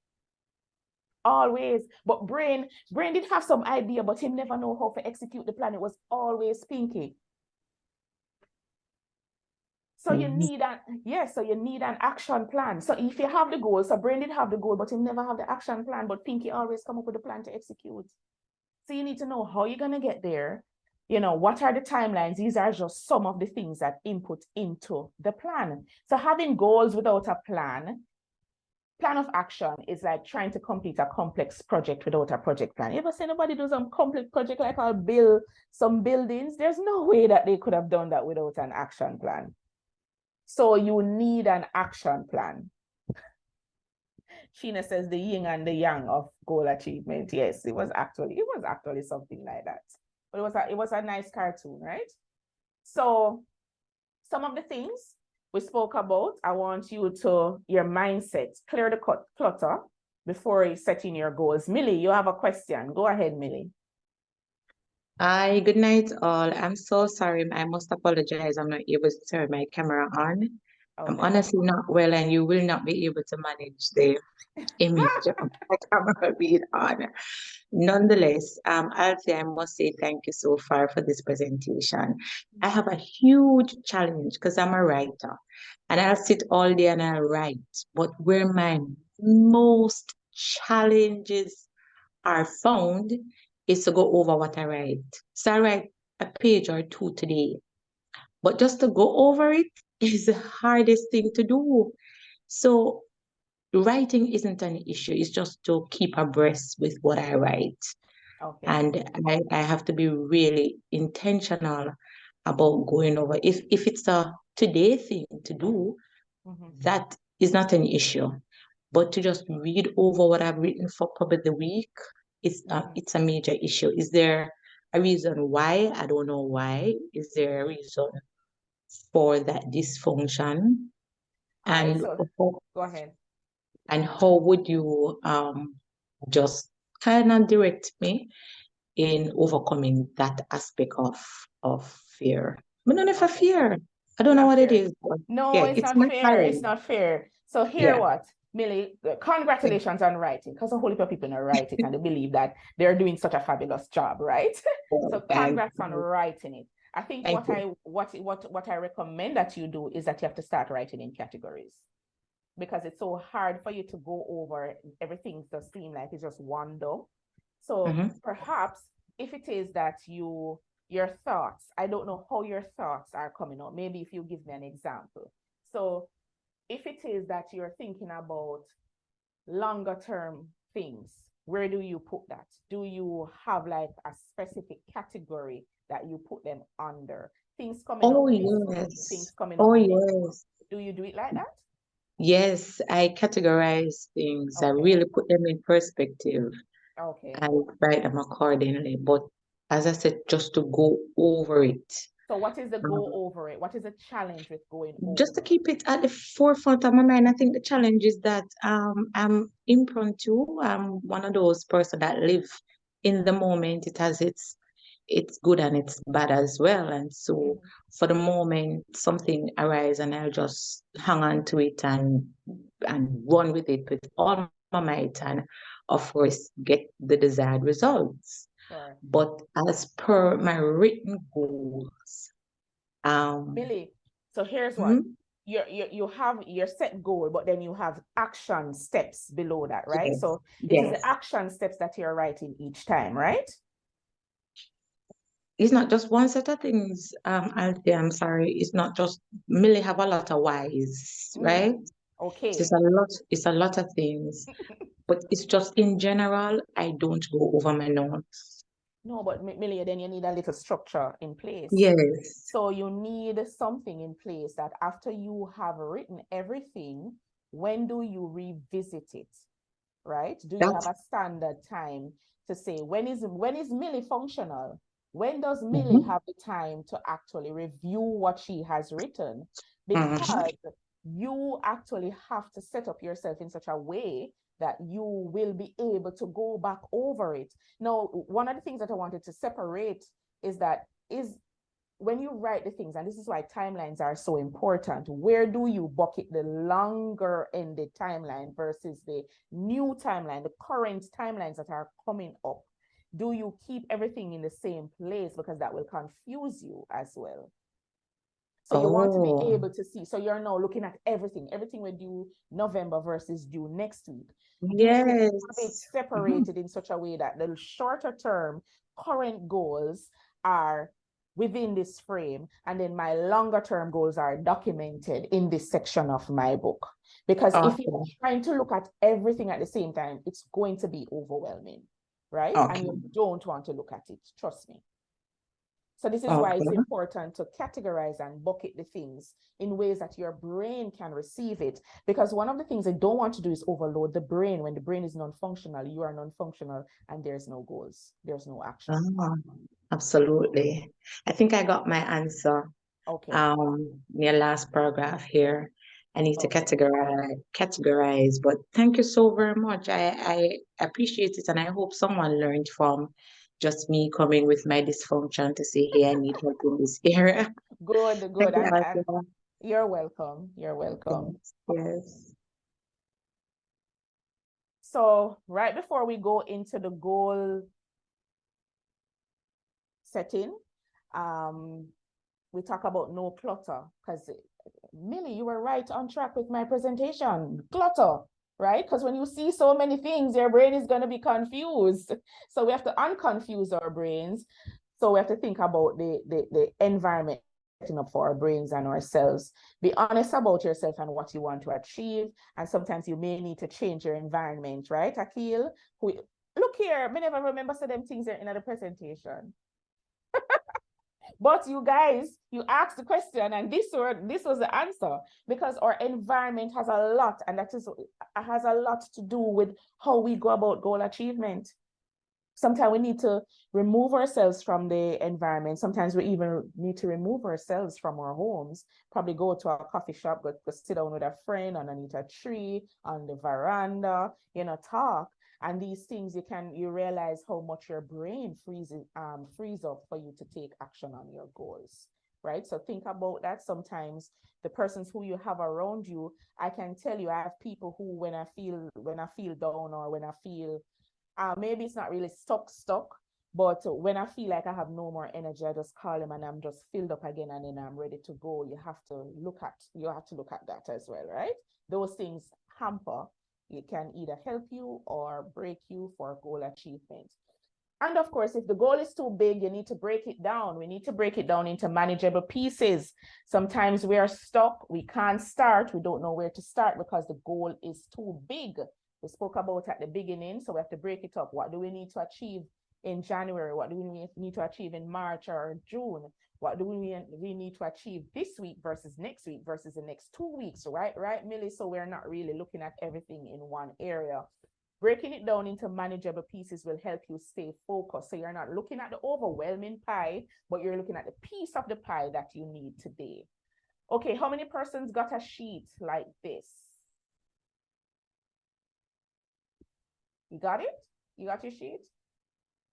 Always. But Brain did have some idea, but he never know how to execute the plan. It was always Pinky. So you need an action plan. So if you have the goal, so Brain did have the goal, but he never have the action plan, but Pinky always come up with a plan to execute. So you need to know how you're gonna get there. You know, what are the timelines? These are just some of the things that input into the plan. So having goals without a plan of action is like trying to complete a complex project without a project plan. You ever seen anybody do some complex project like I'll build some buildings? There's no way that they could have done that without an action plan. So you need an action plan. Sheena says the yin and the yang of goal achievement. Yes, it was actually something like that. But it was a nice cartoon, right? So some of the things we spoke about, I want you to, your mindset, clear the clutter before setting your goals. Millie, you have a question. Go ahead, Millie. Hi, good night all. I'm so sorry. I must apologize. I'm not able to turn my camera on. I'm Okay. honestly not well, and you will not be able to manage the image of the camera being on. Nonetheless, Althea, I must say thank you so far for this presentation. I have a huge challenge because I'm a writer, and I'll sit all day and I'll write. But where my most challenges are found is to go over what I write. So I write a page or two today, but just to go over it is the hardest thing to do. So writing isn't an issue. It's just to keep abreast with what I write. Okay. And I have to be really intentional about going over. If it's a today thing to do, Mhm. that is not an issue. But to just read over what I've written for probably the week, it's a major issue. Is there a reason why? I don't know why. Is there a reason for that dysfunction? All right, And so go ahead. how would you just kind of direct me in overcoming that aspect of fear? But not if I fear. I don't know Not what it fair. is. But No, yeah, it's it's not my fair. It's challenge. not fair. So hear Yeah. what, Millie, congratulations on writing, because a whole heap of people are writing and they believe that they're doing such a fabulous job, right? So Thank congrats on you. writing it. I think Thank what I recommend that you do is that you have to start writing in categories, because it's so hard for you to go over everything. Does seem like it's just one though. So Mhm. perhaps if it is that your thoughts, I don't know how your thoughts are coming out. Maybe if you give me an example. So if it is that you're thinking about longer term things, where do you put that? Do you have like a specific category that you put them under? Things coming up Oh, this week, yes. things coming Oh, up next. yes. Do you do it like that? Yes, I categorize things. I Okay. really put them in perspective. Okay. I write them accordingly. But as I said, just to go over it. So what is the go over it? What is the challenge with going over? Just to keep it at the forefront of my mind, I think the challenge is that I'm impromptu. I'm one of those person that live in the moment. It has its good and its bad as well. And so for the moment, something arises and I'll just hang on to it and run with it with all my might and of course get the desired results. Sure. But as per my written goals, Millie, so here's what you have your set goal, but then you have action steps below that, right? Yes, So this is yes. the action steps that you're writing each time, right? It's not just one set of things, Althea, I'm sorry. It's not just Millie have a lot of whys, right? Okay. It's a lot of things. But it's just in general, I don't go over my notes. No, but Millie, then you need a little structure in place. Yes. So you need something in place that after you have written everything, when do you revisit it, right? Do you have a standard time to say, when is Millie functional? When does Millie have the time to actually review what she has written? Because you actually have to set up yourself in such a way that you will be able to go back over it. Now, one of the things that I wanted to separate is that when you write the things, and this is why timelines are so important, where do you bucket the longer ended timeline versus the new timeline, the current timelines that are coming up? Do you keep everything in the same place? Because that will confuse you as well. So you want to be able to see. So you're now looking at everything will due November versus due next week. Yes. Have it separated in such a way that the shorter term current goals are within this frame, and then my longer term goals are documented in this section of my book. Because if you're trying to look at everything at the same time, it's going to be overwhelming, right? And you don't want to look at it, trust me. So this is why it's important to categorize and bucket the things in ways that your brain can receive it. Because one of the things I don't want to do is overload the brain. When the brain is non-functional, you are non-functional, and there's no goals, there's no action. Absolutely. I think I got my answer. Okay. Your last paragraph here. I need to categorize, but thank you so very much. I appreciate it, and I hope someone learned from just me coming with my dysfunction to say, hey, I need help in this area. Good. You're welcome. You're welcome. Yes. So right before we go into the goal setting, we talk about no clutter, because Millie, you were right on track with my presentation. Clutter, right? Because when you see so many things, your brain is going to be confused. So we have to unconfuse our brains. So we have to think about the environment setting up for our brains and ourselves. Be honest about yourself and what you want to achieve. And sometimes you may need to change your environment, right, Akil? Look here, I never remember say them things in the presentation. But you guys, you asked the question and this was the answer, because our environment has a lot, and has a lot to do with how we go about goal achievement. Sometimes we need to remove ourselves from the environment. Sometimes we even need to remove ourselves from our homes, probably go to a coffee shop, go sit down with a friend underneath a tree, on the veranda, talk. And these things, you realize how much your brain frees up for you to take action on your goals, right? So think about that. Sometimes the persons who you have around you, I can tell you, I have people who, when I feel down, or when I feel, maybe it's not really stuck, but when I feel like I have no more energy, I just call them and I'm just filled up again, and then I'm ready to go. You have to look at that as well, right? Those things hamper. It can either help you or break you for goal achievement. And of course, if the goal is too big, you need to break it down. We need to break it down into manageable pieces. Sometimes we are stuck. We can't start. We don't know where to start because the goal is too big. We spoke about at the beginning, so we have to break it up. What do we need to achieve in January? What do we need to achieve in March or June? What do we need to achieve this week versus next week versus the next 2 weeks, right, Millie? So we're not really looking at everything in one area. Breaking it down into manageable pieces will help you stay focused. So you're not looking at the overwhelming pie, but you're looking at the piece of the pie that you need today. Okay, how many persons got a sheet like this? You got it? You got your sheet?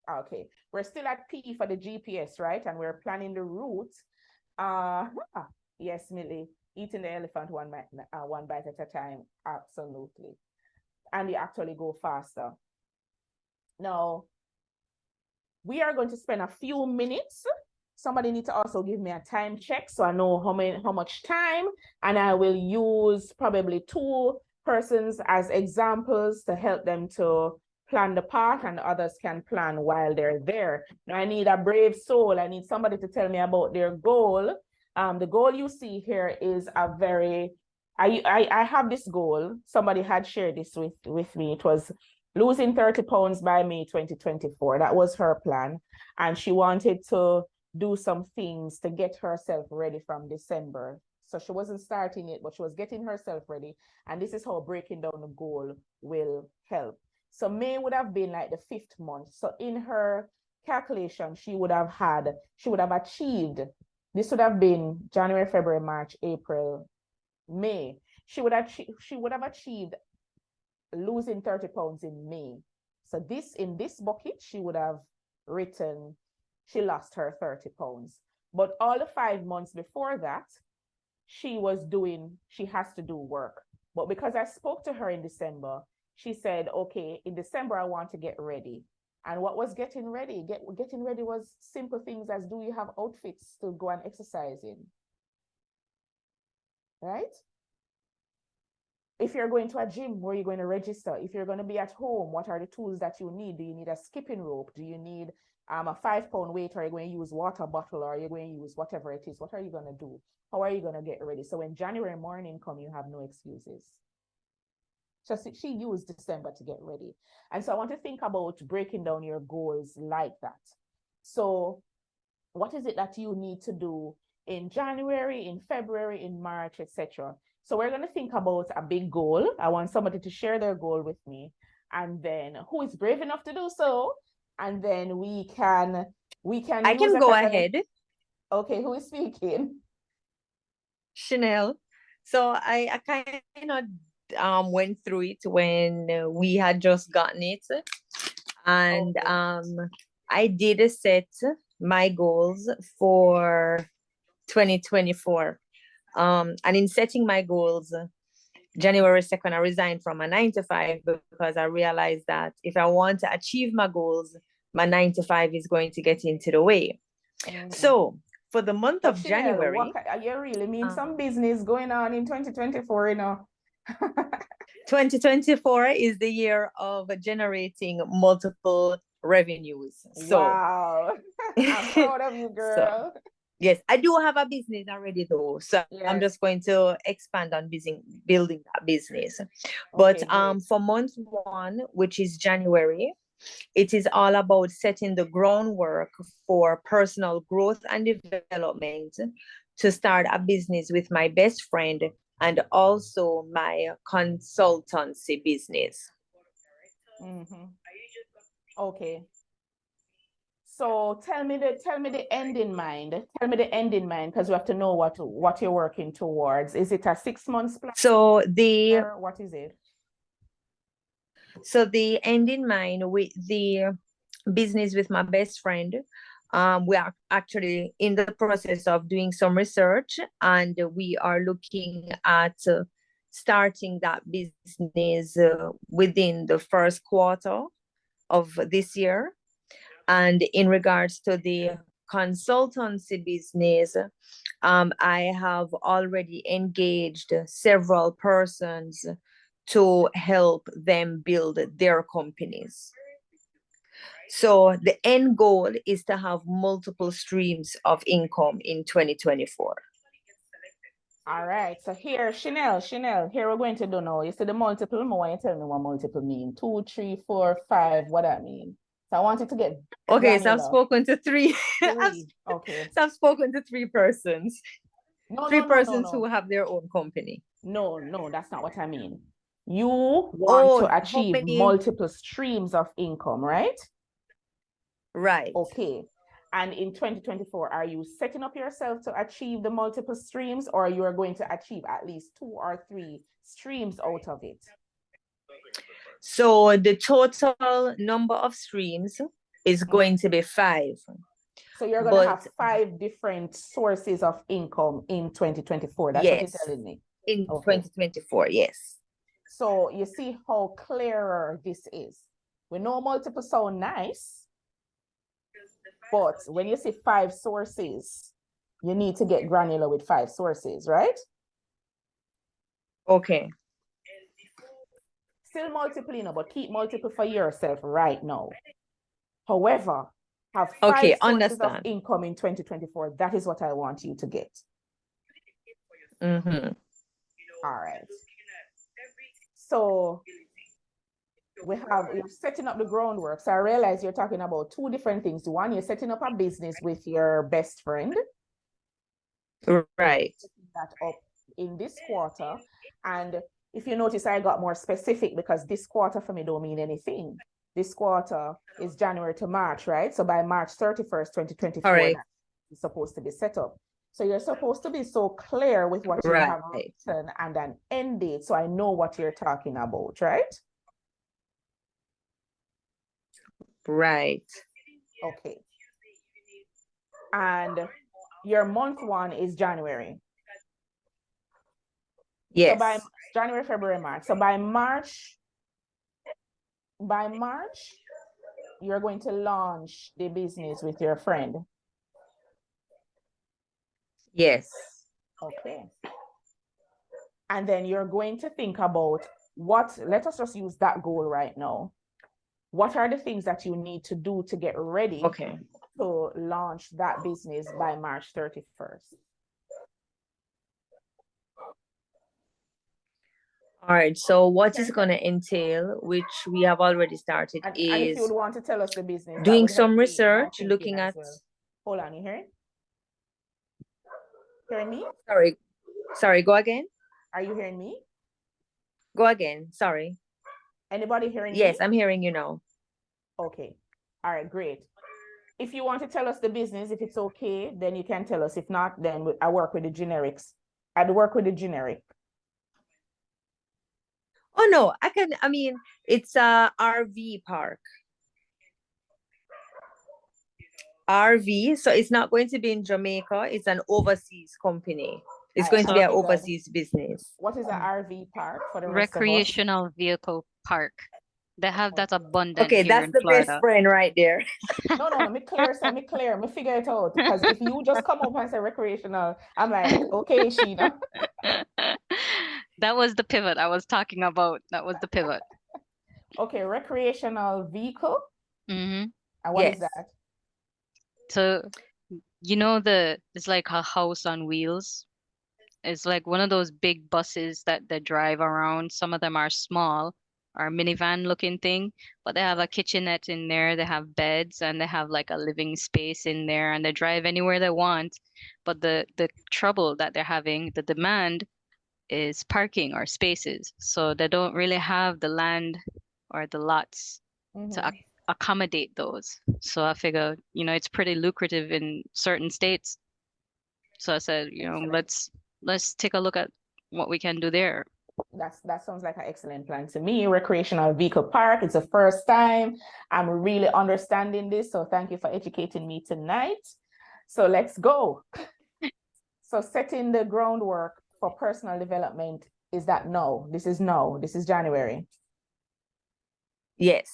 Okay, we're still at P for the GPS, right? And we're planning the route. Yes, Millie, eating the elephant one bite at a time, absolutely. And you actually go faster. Now, we are going to spend a few minutes. Somebody needs to also give me a time check so I know how much time, and I will use probably 2 persons as examples to help them to plan the path, and others can plan while they're there. Now, I need a brave soul. I need somebody to tell me about their goal. The goal you see here is a very, I have this goal. Somebody had shared this with me. It was losing 30 pounds by May 2024. That was her plan. And she wanted to do some things to get herself ready from December. So she wasn't starting it, but she was getting herself ready. And this is how breaking down the goal will help. So May would have been like the 5th month. So in her calculation, she would have achieved, this would have been January, February, March, April, May. She would have achieved losing 30 pounds in May. So in this bucket, she would have written, she lost her 30 pounds. But all the 5 months before that, she has to do work. But because I spoke to her in December, she said, okay, in December, I want to get ready. And what was getting ready? Getting ready was simple things as, do you have outfits to go and exercise in? Right? If you're going to a gym, where are you going to register? If you're going to be at home, what are the tools that you need? Do you need a skipping rope? Do you need a 5-pound weight? Are you going to use water bottle? Or are you going to use whatever it is? What are you going to do? How are you going to get ready? So when January morning comes, you have no excuses. So she used December to get ready. And so I want to think about breaking down your goals like that. So what is it that you need to do in January, in February, in March, etc.? So we're going to think about a big goal. I want somebody to share their goal with me, and then who is brave enough to do so, and then we can I can go ahead. Okay, who is speaking? Chanel. So I kind of went through it when we had just gotten it, and I did set my goals for 2024. And in setting my goals, January 2nd, I resigned from my 9 to 5 because I realized that if I want to achieve my goals, my 9 to 5 is going to get into the way. So for the month of Chanel, January, you really mean some business going on in 2024, you know? 2024 is the year of generating multiple revenues. So, wow. I'm proud of you, girl. Yes, I do have a business already though. So I'm Yes. just going to expand on building that business. But Okay, great. for month 1, which is January, it is all about setting the groundwork for personal growth and development to start a business with my best friend and also my consultancy business. Okay. So tell me the end in mind. Tell me the end in mind, because we have to know what you're working towards. Is it a 6 months plan? So What is it? So the end in mind with the business with my best friend, we are actually in the process of doing some research, and we are looking at starting that business within the first quarter of this year. And in regards to the consultancy business, I have already engaged several persons to help them build their companies. So the end goal is to have multiple streams of income in 2024. All right. So here, Chanel, here we're going to do now. You see the multiple more, you tell me what multiple mean. 2, 3, 4, 5, what that mean? So I wanted to get okay, so I've granular. spoken to three. Okay. So I've spoken to 3 persons. No, Three no, persons no. who have their own company. No, that's not what I mean. You want to how achieve many? multiple streams of income, right? Right. Okay. And in 2024, are you setting up yourself to achieve the multiple streams, or you are going to achieve at least 2 or 3 streams out of it? So the total number of streams is going to be 5. So you're going to have 5 different sources of income in 2024. That's what you're telling me. In 2024, yes. So you see how clearer this is. We know multiple sound nice, but when you see 5 sources, you need to get granular with 5 sources, right? Okay. Still multiple, you know, but keep multiple for yourself right now. However, have 5 sources of income in 2024. That is what I want you to get. Mm-hmm. All right. So you're setting up the groundwork. So I realize you're talking about 2 different things. One, you're setting up a business with your best friend. Right. That up in this quarter. And if you notice, I got more specific because this quarter for me don't mean anything. This quarter is January to March, right? So by March 31st, 2024, it's supposed to be set up. So you're supposed to be so clear with what you have written and an end date, so I know what you're talking about, right? Right. Okay. And your month 1 is January. Yes. So by January, February, March. So by March, you're going to launch the business with your friend. Yes. Okay. And then you're going to think about let us just use that goal right now. What are the things that you need to do to get ready to launch that business by March 31st? All right. So what is going to entail, which we have already started, and is if you would want to tell us the business, doing some research, looking at. Hold on, you hearing? Hearing me? Sorry, go again. Are you hearing me? Go again. Sorry. Anybody hearing me? Yes, I'm hearing you now. Okay. All right, great. If you want to tell us the business, if it's okay, then you can tell us. If not, then I work with the generics. I'd work with the generic. Oh no, it's a RV park. RV, so it's not going to be in Jamaica. It's an overseas company. It's I- going to be I an figured. overseas business. What is an RV park for the rest of us? Recreational vehicle park. They have that abundant Okay, here that's in the best Florida. friend right there. No, me clear, me figure it out. Because if you just come up and say recreational, I'm like, okay, Sheena. That was the pivot I was talking about. That was the pivot. Okay, recreational vehicle. Hmm And what is Yes. that? So, it's like a house on wheels. It's like one of those big buses that drive around. Some of them are small or minivan looking thing, but they have a kitchenette in there, they have beds, and they have like a living space in there, and they drive anywhere they want. But the trouble that they're having, the demand is parking or spaces. So they don't really have the land or the lots to Mhm. accommodate those. So I figure, it's pretty lucrative in certain states. So I said, Excellent. let's take a look at what we can do there. That sounds like an excellent plan to me. Recreational vehicle park. It's the first time I'm really understanding this. So thank you for educating me tonight. So let's go. So setting the groundwork for personal development is that no. This is January. Yes.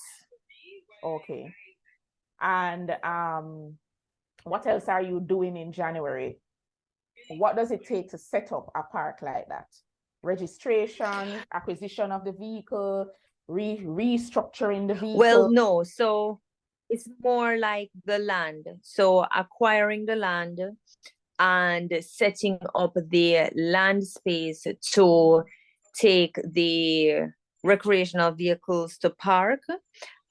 Okay. And what else are you doing in January? What does it take to set up a park like that? Registration, acquisition of the vehicle, restructuring the vehicle. Well, no. So it's more like the land. So acquiring the land and setting up the land space to take the recreational vehicles to park,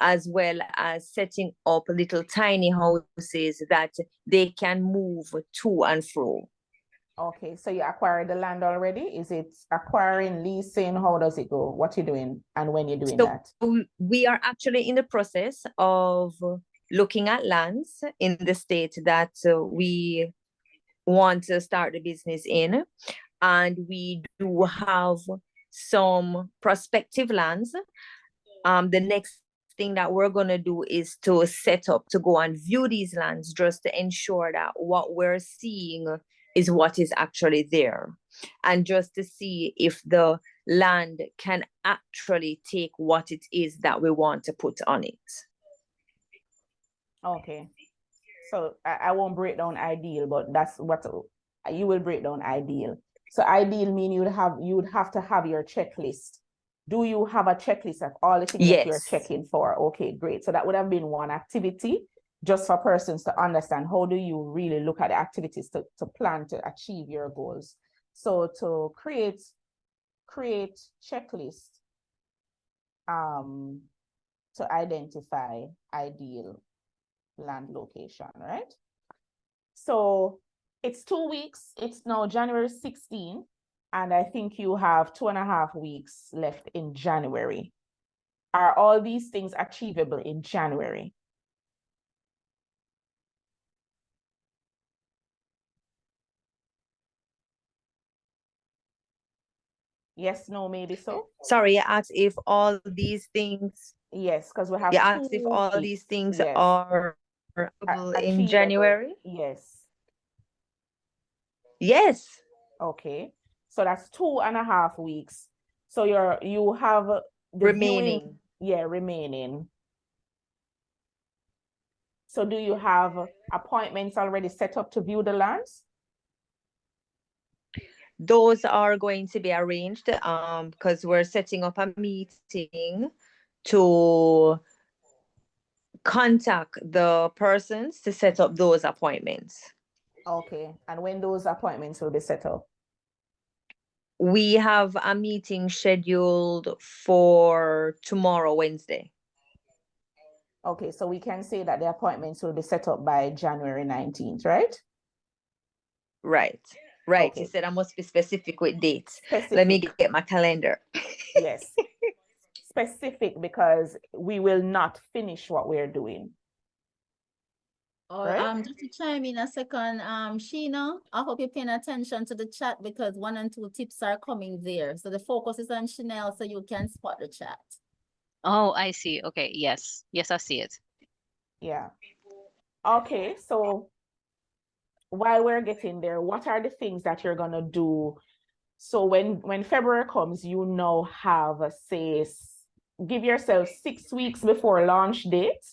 as well as setting up little tiny houses that they can move to and fro. Okay, so you acquired the land already? Is it acquiring, leasing? How does it go? What you doing and when you're doing So that? we are actually in the process of looking at lands in the state that we want to start the business in. And we do have some prospective lands. The next thing that we're going to do is to set up to go and view these lands, just to ensure that what we're seeing is what is actually there, and just to see if the land can actually take what it is that we want to put on it. Okay. So I won't break down ideal, but that's what you will break down ideal. So ideal mean you would have to have your checklist. Do you have a checklist of all the things that you're Yes. checking for? Okay, great. So that would have been one activity just for persons to understand how do you really look at the activities to plan to achieve your goals. So to create checklist to identify ideal land location, right? So it's 2 weeks. It's now January 16, and I think you have 2.5 weeks left in January. Are all these things achievable in January? Yes, no, maybe so. Sorry, you asked if all these things. Yes, because we have You asked if 2 all weeks. these things Yes. are in Achievable. January. Yes. Yes. Okay. So that's 2.5 weeks. So you have the Remaining. viewing, remaining. So do you have appointments already set up to view the lands? Those are going to be arranged because we're setting up a meeting to contact the persons to set up those appointments. Okay. And when those appointments will be set up? We have a meeting scheduled for tomorrow, Wednesday. Okay, so we can say that the appointments will be set up by January 19th, right? Right. Right. Okay. You said I must be specific with dates. Specific. Let me get my calendar. Yes. Specific, because we will not finish what we're doing. Or Right? just to chime in a second, Sheena, I hope you're paying attention to the chat because 1 and 2 tips are coming there. So the focus is on Chanel, so you can spot the chat. Oh, I see. Okay. Yes. Yes, I see it. Yeah. Okay, so while we're getting there, what are the things that you're gonna do? So when February comes, you now have give yourself 6 weeks before launch date.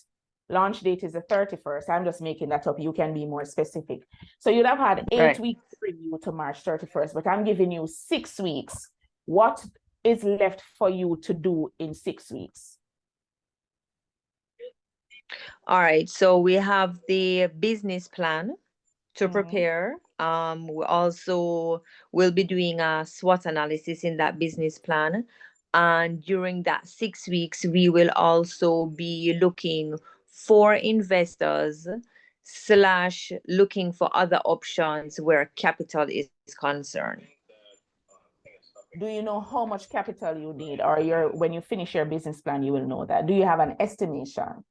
Launch date is the 31st. I'm just making that up. You can be more specific. So you'd have had 8 Right. weeks to review to March 31st, but I'm giving you 6 weeks. What is left for you to do in 6 weeks? All right. So we have the business plan to Mhm. prepare. We also will be doing a SWOT analysis in that business plan. And during that 6 weeks, we will also be looking for investors / looking for other options where capital is concerned. Do you know how much capital you need, or when you finish your business plan, you will know that? Do you have an estimation?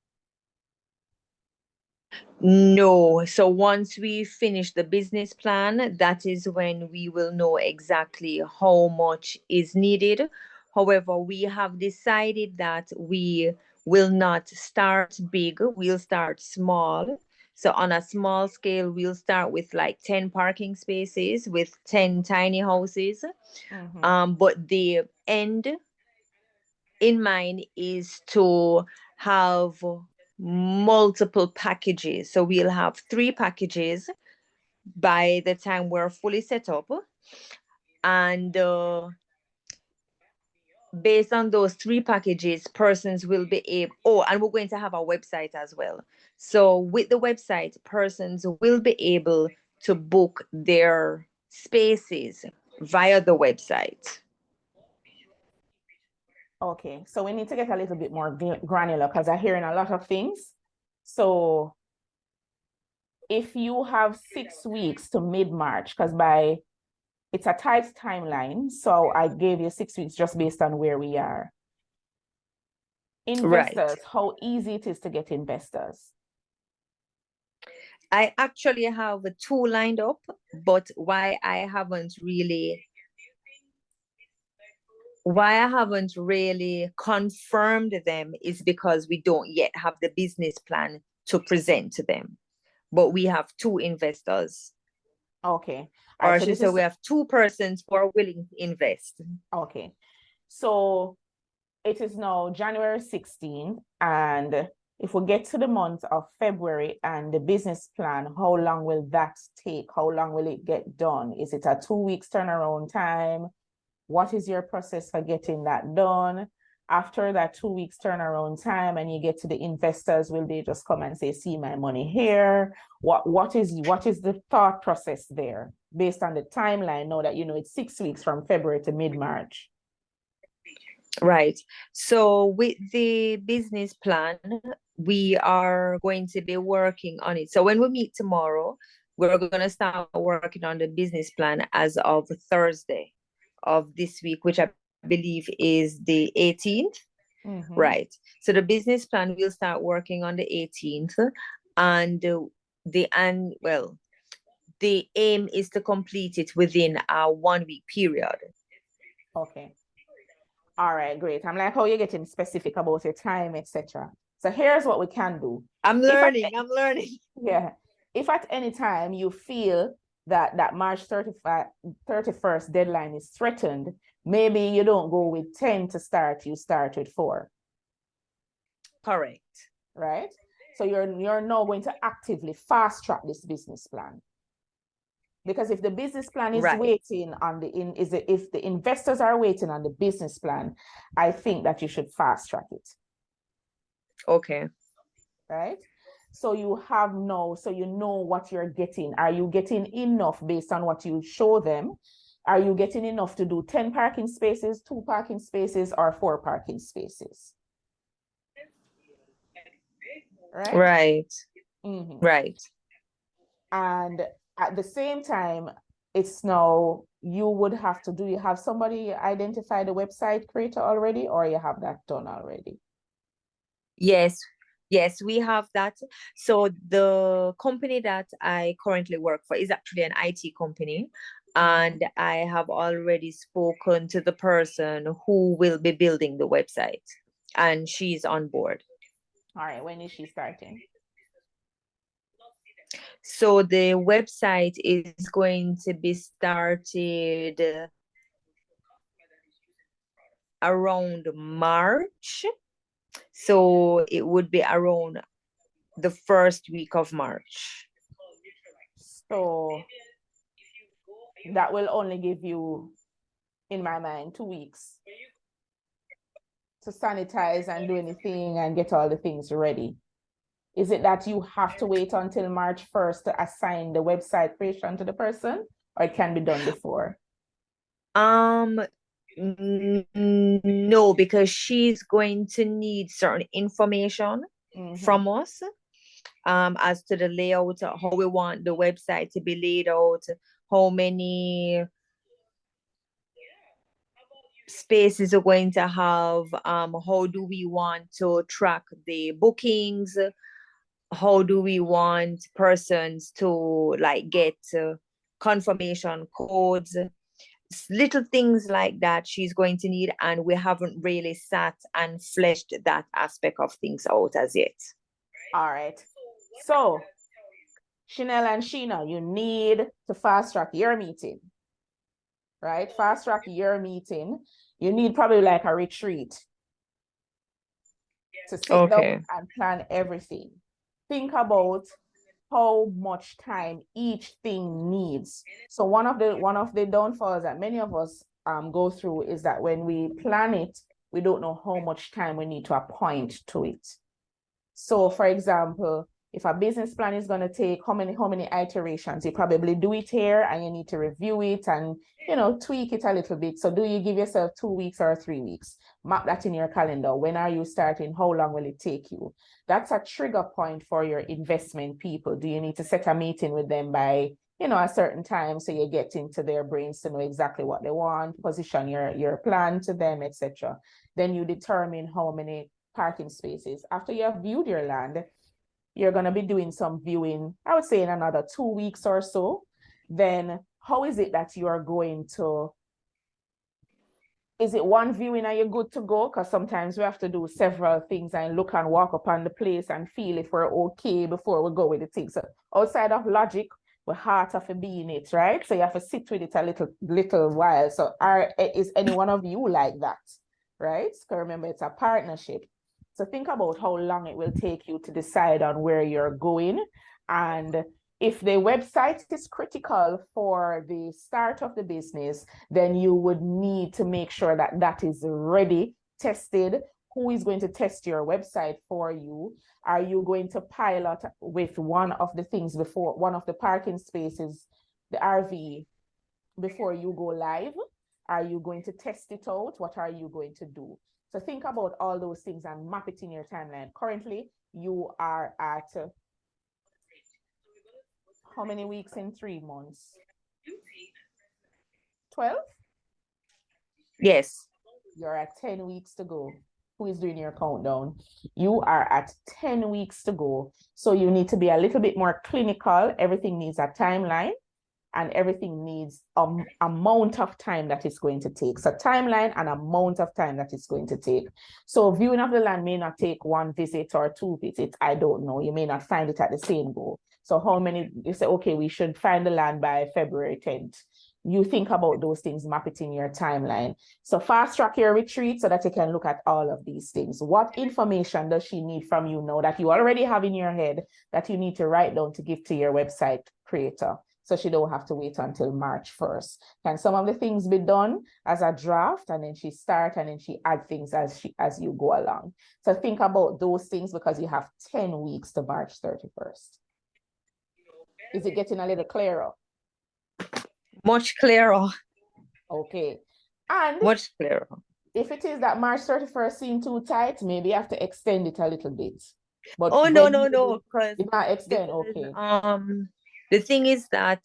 No. So once we finish the business plan, that is when we will know exactly how much is needed. However, we have decided that we will not start big, we'll start small. So on a small scale, we'll start with like 10 parking spaces with 10 tiny houses. Mhm. But the end in mind is to have multiple packages. So we'll have 3 packages by the time we're fully set up. And based on those 3 packages, persons will be able, and we're going to have a website as well. So with the website, persons will be able to book their spaces via the website. Okay, so we need to get a little bit more granular because I'm hearing a lot of things. So if you have 6 weeks to mid-March, because it's a tight timeline, so I gave you 6 weeks just based on where we are. Investors, how easy it is to get investors? I actually have 2 lined up, but why I haven't really confirmed them is because we don't yet have the business plan to present to them. But we have 2 investors, Okay. or Alright, I so should this say is we have 2 persons who are willing to invest. okay. So it is now January 16th, and if we get to the month of February and the business plan, how long will that take? How long will it get done? Is it a 2 weeks turnaround time? What is your process for getting that done? After that 2 weeks turnaround time and you get to the investors, will they just come and say, see my money here? What is the thought process there based on the timeline now that you know it's 6 weeks from February to mid-March? Right. So with the business plan, we are going to be working on it. So when we meet tomorrow, we're going to start working on the business plan as of Thursday of this week, which I believe is the 18th. Mhm. Right. So the business plan will start working on the 18th, and the aim is to complete it within a 1 week period. Okay. All right, great. I'm like, how you're getting specific about your time, etc. So here's what we can do. I'm If at- learning. Yeah. If at any time you feel that March 31st deadline is threatened, maybe you don't go with 10 to start, you start with 4, Correct. right? So you're now going to actively fast track this business plan. Because if the business plan is Right. waiting on if the investors are waiting on the business plan, I think that you should fast track it, Okay. right? So you know what you're getting. Are you getting enough based on what you show them? Are you getting enough to do 10 parking spaces, 2 parking spaces, or 4 parking spaces? Right? Right. Mhm. Right. And at the same time, it's now you would have to do you have somebody identify the website creator already, or you have that done already? Yes, we have that. So the company that I currently work for is actually an IT company, and I have already spoken to the person who will be building the website, and she's on board. All right, when is she starting? So the website is going to be started around March. So it would be around the first week of March. So that will only give you, in my mind, 2 weeks to sanitize and do anything and get all the things ready. Is it that you have to wait until March 1st to assign the website creation to the person, or it can be done before? No, because she's going to need certain information from us as to the layout, how we want the website to be laid out, how many spaces are going to have, how do we want to track the bookings, how do we want persons to like get confirmation codes, little things like that she's going to need, and we haven't really sat and fleshed that aspect of things out as yet. All right. So Chanel and Sheena, you need to fast track your meeting, right? Fast track your meeting. You need probably like a retreat to sit down and plan everything. Think about how much time each thing needs. So one of the downfalls that many of us go through is that when we plan it, we don't know how much time we need to appoint to it. So for example, if a business plan is going to take how many iterations, you probably do it here and you need to review it and, you know, tweak it a little bit. So do you give yourself 2 weeks or 3 weeks? Map that in your calendar. When are you starting? How long will it take you? That's a trigger point for your investment people. Do you need to set a meeting with them by, you know, a certain time so you get into their brains to know exactly what they want, position your plan to them, etc. Then you determine how many parking spaces. After you have viewed your land, you're going to be doing some viewing, I would say in another 2 weeks or so. Then how is it that you are going to, is it one viewing and you're good to go? Because sometimes we have to do several things and look and walk upon the place and feel if we're okay before we go with the thing. So outside of logic, we heart of being it, right? So you have to sit with it a little while. So is any one of you like that, right? Because remember, it's a partnership. So think about how long it will take you to decide on where you're going. And if the website is critical for the start of the business, then you would need to make sure that that is ready, tested. Who is going to test your website for you? Are you going to pilot with one of the things before, one of the parking spaces, the RV, before you go live? Are you going to test it out? What are you going to do? So think about all those things and map it in your timeline. Currently, you are at how many weeks in 3 months? 12? Yes. You're at 10 weeks to go. Who is doing your countdown? You are at 10 weeks to go. So you need to be a little bit more clinical. Everything needs a timeline. And everything needs amount of time that it's going to take. So timeline and amount of time that it's going to take. So viewing of the land may not take 1 visit or 2 visits. I don't know. You may not find it at the same goal. So how many, you say, okay, we should find the land by February 10th. You think about those things, map it in your timeline. So fast track your retreat so that you can look at all of these things. What information does she need from you now that you already have in your head that you need to write down to give to your website creator? So she don't have to wait until March 1st. Can some of the things be done as a draft and then she start and then she add things as you go along? So think about those things because you have 10 weeks to March 31st. Is it getting a little clearer? Much clearer. Okay. And much clearer. If it is that March 31st seems too tight, maybe you have to extend it a little bit. But no. Because you not extend, okay. The thing is that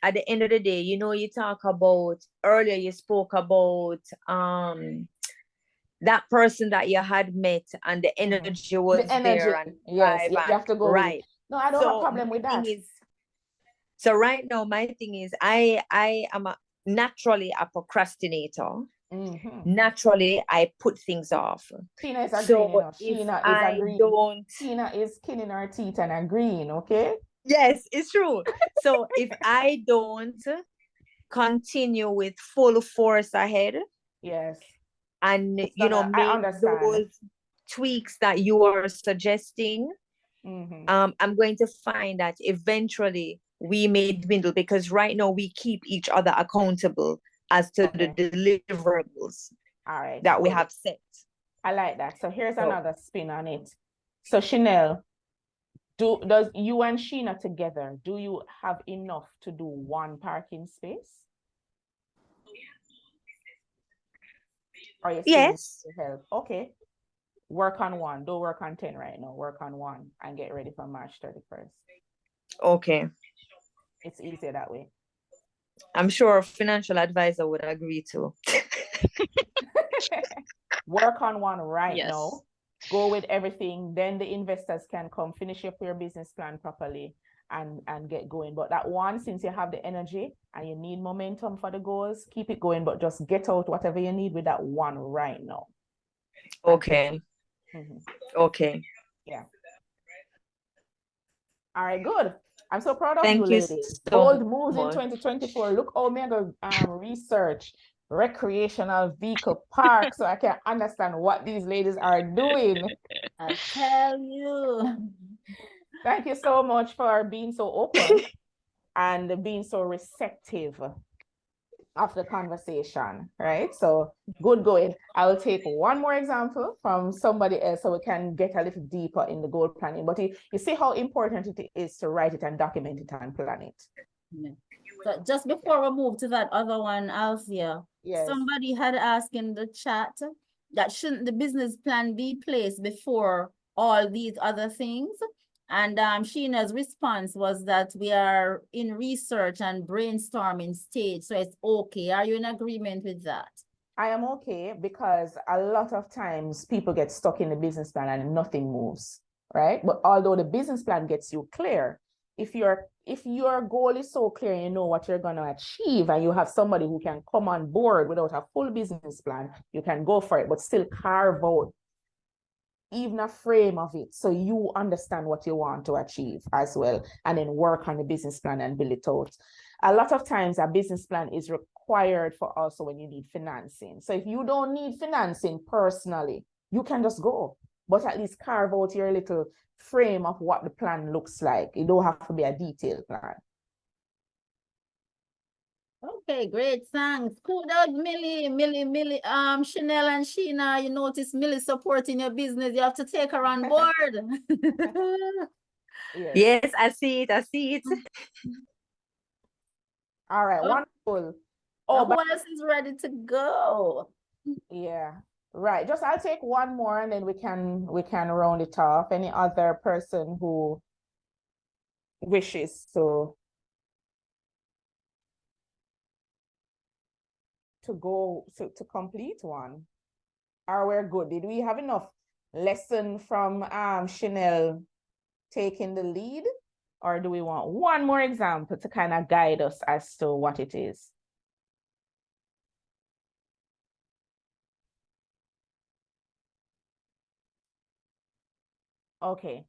at the end of the day, you know, you talk about earlier, you spoke about that person that you had met and the energy was there. And yes, you have to go right. With it. No, I don't have a problem with that. So right now, my thing is I am naturally a procrastinator. Naturally, I put things off. Tina is agreeing. Tina is agreeing. Tina is killing her teeth and agreeing, okay? Yes, it's true. So if I don't continue with full force ahead Yes. and It's you know gonna, I make understand. those tweaks that you are suggesting, Mhm. I'm going to find that eventually we may dwindle because right now we keep each other accountable as to the Okay. deliverables All right. that we Good. have set. I like that. So here's So another spin on it. So Chanel, does you and Sheena together, do you have enough to do one parking space? Or you still need yes, help? Okay. Work on one. Don't work on 10 right now. Work on one and get ready for March 31st. okay. It's easier that way. I'm sure a financial advisor would agree to. Work on one right Yes. now. Go with everything. Then the investors can come finish up your business plan properly and get going. But that one, since you have the energy and you need momentum for the goals, keep it going, but just get out whatever you need with that one right now. Okay. Mhm. Okay. Yeah. All right, good. I'm so proud of you, Thank you ladies. so Bold moves in much. 2024. Look how me go research recreational vehicle park so I can understand what these ladies are doing. I tell you. Thank you so much for being so open and being so receptive of the conversation, right? So good going. I will take one more example from somebody else so we can get a little deeper in the goal planning. But you see how important it is to write it and document it and plan it. Yeah. So just before we move to that other one, Althea, Yes. somebody had asked in the chat that shouldn't the business plan be placed before all these other things? And Sheena's response was that we are in research and brainstorming stage, so it's okay. Are you in agreement with that? I am okay because a lot of times people get stuck in the business plan and nothing moves, right? But although the business plan gets you clear, if your goal is so clear and you know what you're going to achieve and you have somebody who can come on board without a full business plan, you can go for it, but still carve out even a frame of it so you understand what you want to achieve as well, and then work on the business plan and build it out. A lot of times a business plan is required for also when you need financing. So if you don't need financing personally, you can just go, but at least carve out your little frame of what the plan looks like. It don't have to be a detailed plan. Okay, great, thanks. Kudos, Millie, Chanel and Sheena. You notice Millie supporting your business. You have to take her on board. Yes. Yes, I see it. I see it. All right, Oh. wonderful. Oh, who else is ready to go? Yeah, right. Just I'll take one more and then we can round it off. Any other person who wishes to go to complete one? Are we good? Did we have enough lesson from Chanel taking the lead? Or do we want one more example to kind of guide us as to what it is? Okay,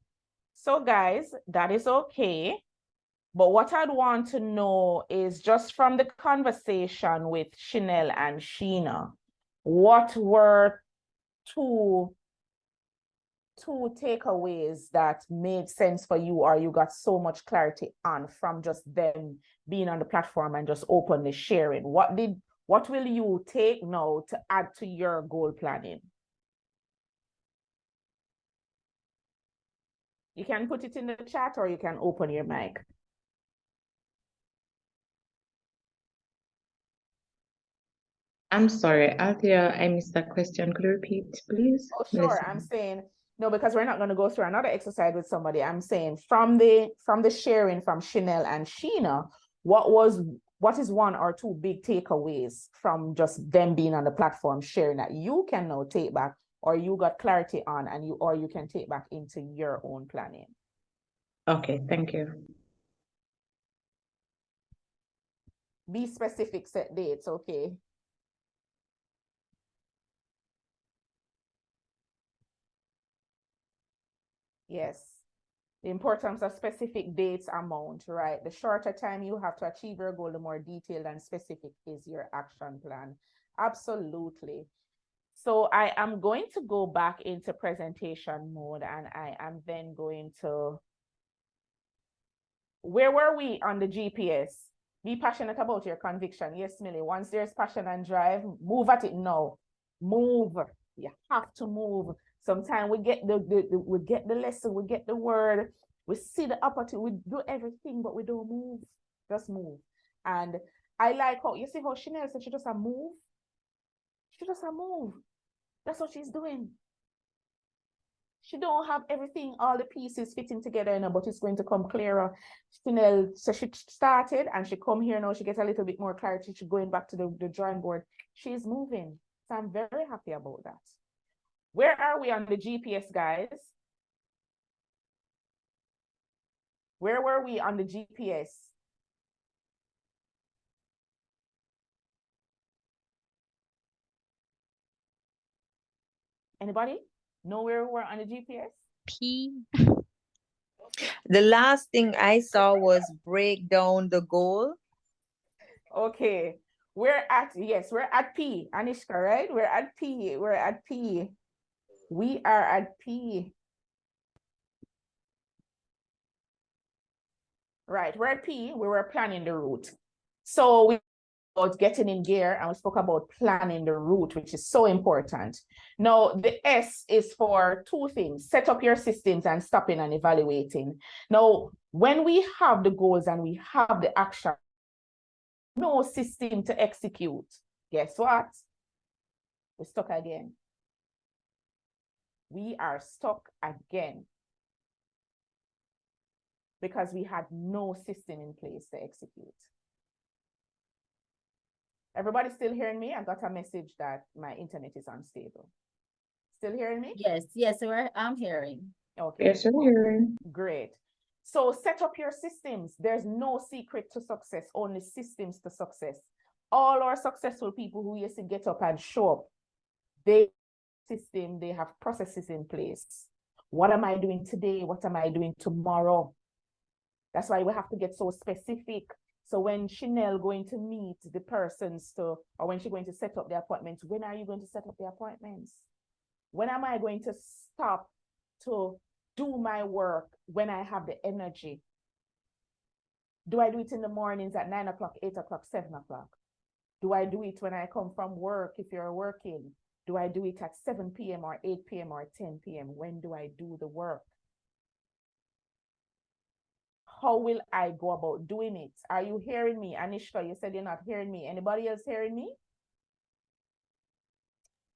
so guys, that is okay. But what I'd want to know is just from the conversation with Chanel and Sheena, what were two takeaways that made sense for you or you got so much clarity on from just them being on the platform and just openly sharing? What will you take now to add to your goal planning? You can put it in the chat or you can open your mic. I'm sorry, Althea, I missed that question. Could you repeat, please? Oh, sure. I'm saying, no, because we're not going to go through another exercise with somebody. I'm saying from the sharing from Chanel and Sheena, what is one or two big takeaways from just them being on the platform sharing that you can now take back or you got clarity on and you can take back into your own planning? Okay, thank you. Be specific, set dates, okay? Yes. The importance of specific dates, amount, right? The shorter time you have to achieve your goal, the more detailed and specific is your action plan. Absolutely. So I am going to go back into presentation mode, and I am then going to, where were we on the GPS? Be passionate about your conviction. Yes, Millie, once there's passion and drive, move at it now. Move. You have to move. Sometimes we get we get the lesson, we get the word, we see the opportunity, we do everything, but we don't move. Just move. And I like how, you see how Chanel said she just a move? She just a move. That's what she's doing. She don't have everything, all the pieces fitting together, you know, but it's going to come clearer. Chanel, so she started and she come here now, she gets a little bit more clarity. She's going back to the drawing board. She's moving. So I'm very happy about that. Where are we on the GPS, guys? Where were we on the GPS? Anybody know where we were on the GPS? P. The last thing I saw was break down the goal. Okay, yes, we're at P, Anishka, right? We're at P, we're at P. We are at P. Right, we're at P, we were planning the route. So we about getting in gear and we spoke about planning the route, which is so important. Now, the S is for two things: set up your systems and stopping and evaluating. Now, when we have the goals and we have the action, no system to execute, guess what? We're stuck again. We are stuck again because we had no system in place to execute. Everybody still hearing me? I got a message that my internet is unstable. Still hearing me? Yes, I'm hearing. Okay. Yes, I'm hearing. Great. So set up your systems. There's no secret to success, only systems to success. All our successful people who used to get up and show up, they have processes in place. What am I doing today? What am I doing tomorrow? That's why we have to get so specific. So when Chanel going to meet the persons or when she's going to set up the appointments, when are you going to set up the appointments? When am I going to stop to do my work when I have the energy? Do I do it in the mornings at 9 o'clock, 8 o'clock, 7 o'clock? Do I do it when I come from work if you're working? Do I do it at 7 p.m. or 8 p.m. or 10 p.m.? When do I do the work? How will I go about doing it? Are you hearing me? Anishka, you said you're not hearing me. Anybody else hearing me?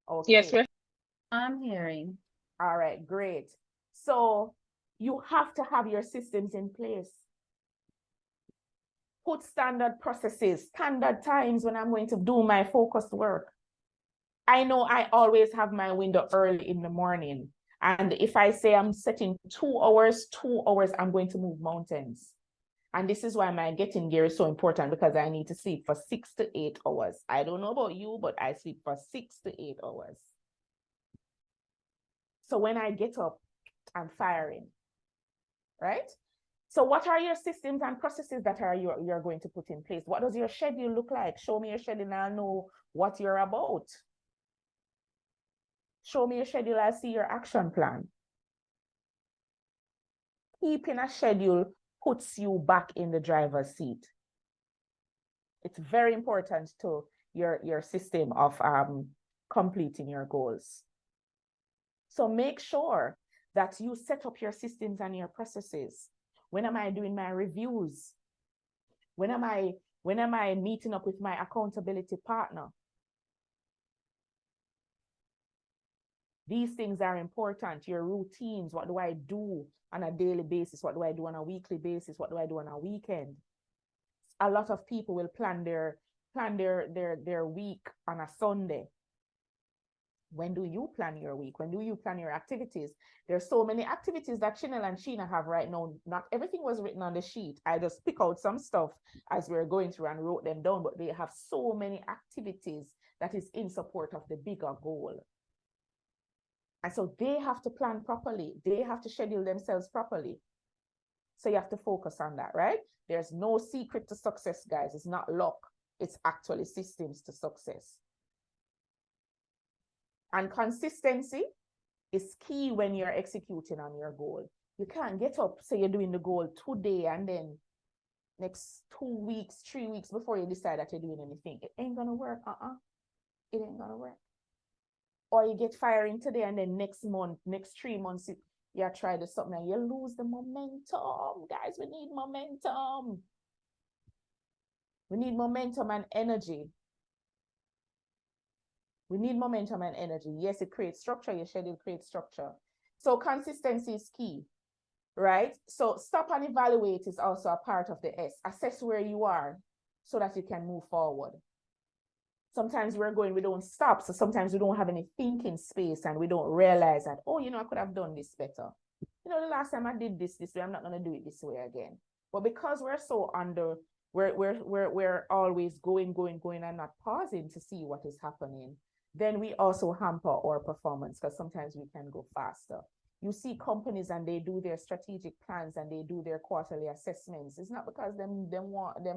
Okay. Yes, we're I'm hearing. All right, great. So you have to have your systems in place. Put standard processes, standard times when I'm going to do my focused work. I know I always have my window early in the morning. And if I say I'm setting 2 hours, I'm going to move mountains. And this is why my getting gear is so important, because I need to sleep for 6 to 8 hours. I don't know about you, but I sleep for 6 to 8 hours. So when I get up, I'm firing, right? So what are your systems and processes that you're going to put in place? What does your schedule look like? Show me your schedule and I'll know what you're about. Show me your schedule, I'll see your action plan. Keeping a schedule puts you back in the driver's seat. It's very important to your system of completing your goals. So make sure that you set up your systems and your processes. When am I doing my reviews? When am I meeting up with my accountability partner? These things are important. Your routines. What do I do on a daily basis? What do I do on a weekly basis? What do I do on a weekend? A lot of people will plan their week on a Sunday. When do you plan your week? When do you plan your activities? There's so many activities that Chanel and Sheena have right now. Not everything was written on the sheet. I just pick out some stuff as we were going through and wrote them down, but they have so many activities that is in support of the bigger goal. And so they have to plan properly. They have to schedule themselves properly. So you have to focus on that, right? There's no secret to success, guys. It's not luck. It's actually systems to success. And consistency is key when you're executing on your goal. You can't get up, say you're doing the goal today, and then next 2 weeks, 3 weeks before you decide that you're doing anything. It ain't gonna work. It ain't gonna work. Or you get firing today, and then next month, next 3 months, you try to something and you lose the momentum. Guys, we need momentum. We need momentum and energy. We need momentum and energy. Yes, it creates structure. Your schedule creates structure. So consistency is key, right? So stop and evaluate is also a part of the S. Assess where you are so that you can move forward. Sometimes we're going, we don't stop. So sometimes we don't have any thinking space and we don't realize that, oh, you know, I could have done this better. You know, the last time I did this way, I'm not going to do it this way again. But because we're so under, we're always going and not pausing to see what is happening, then we also hamper our performance because sometimes we can go faster. You see companies and they do their strategic plans and they do their quarterly assessments. It's not because them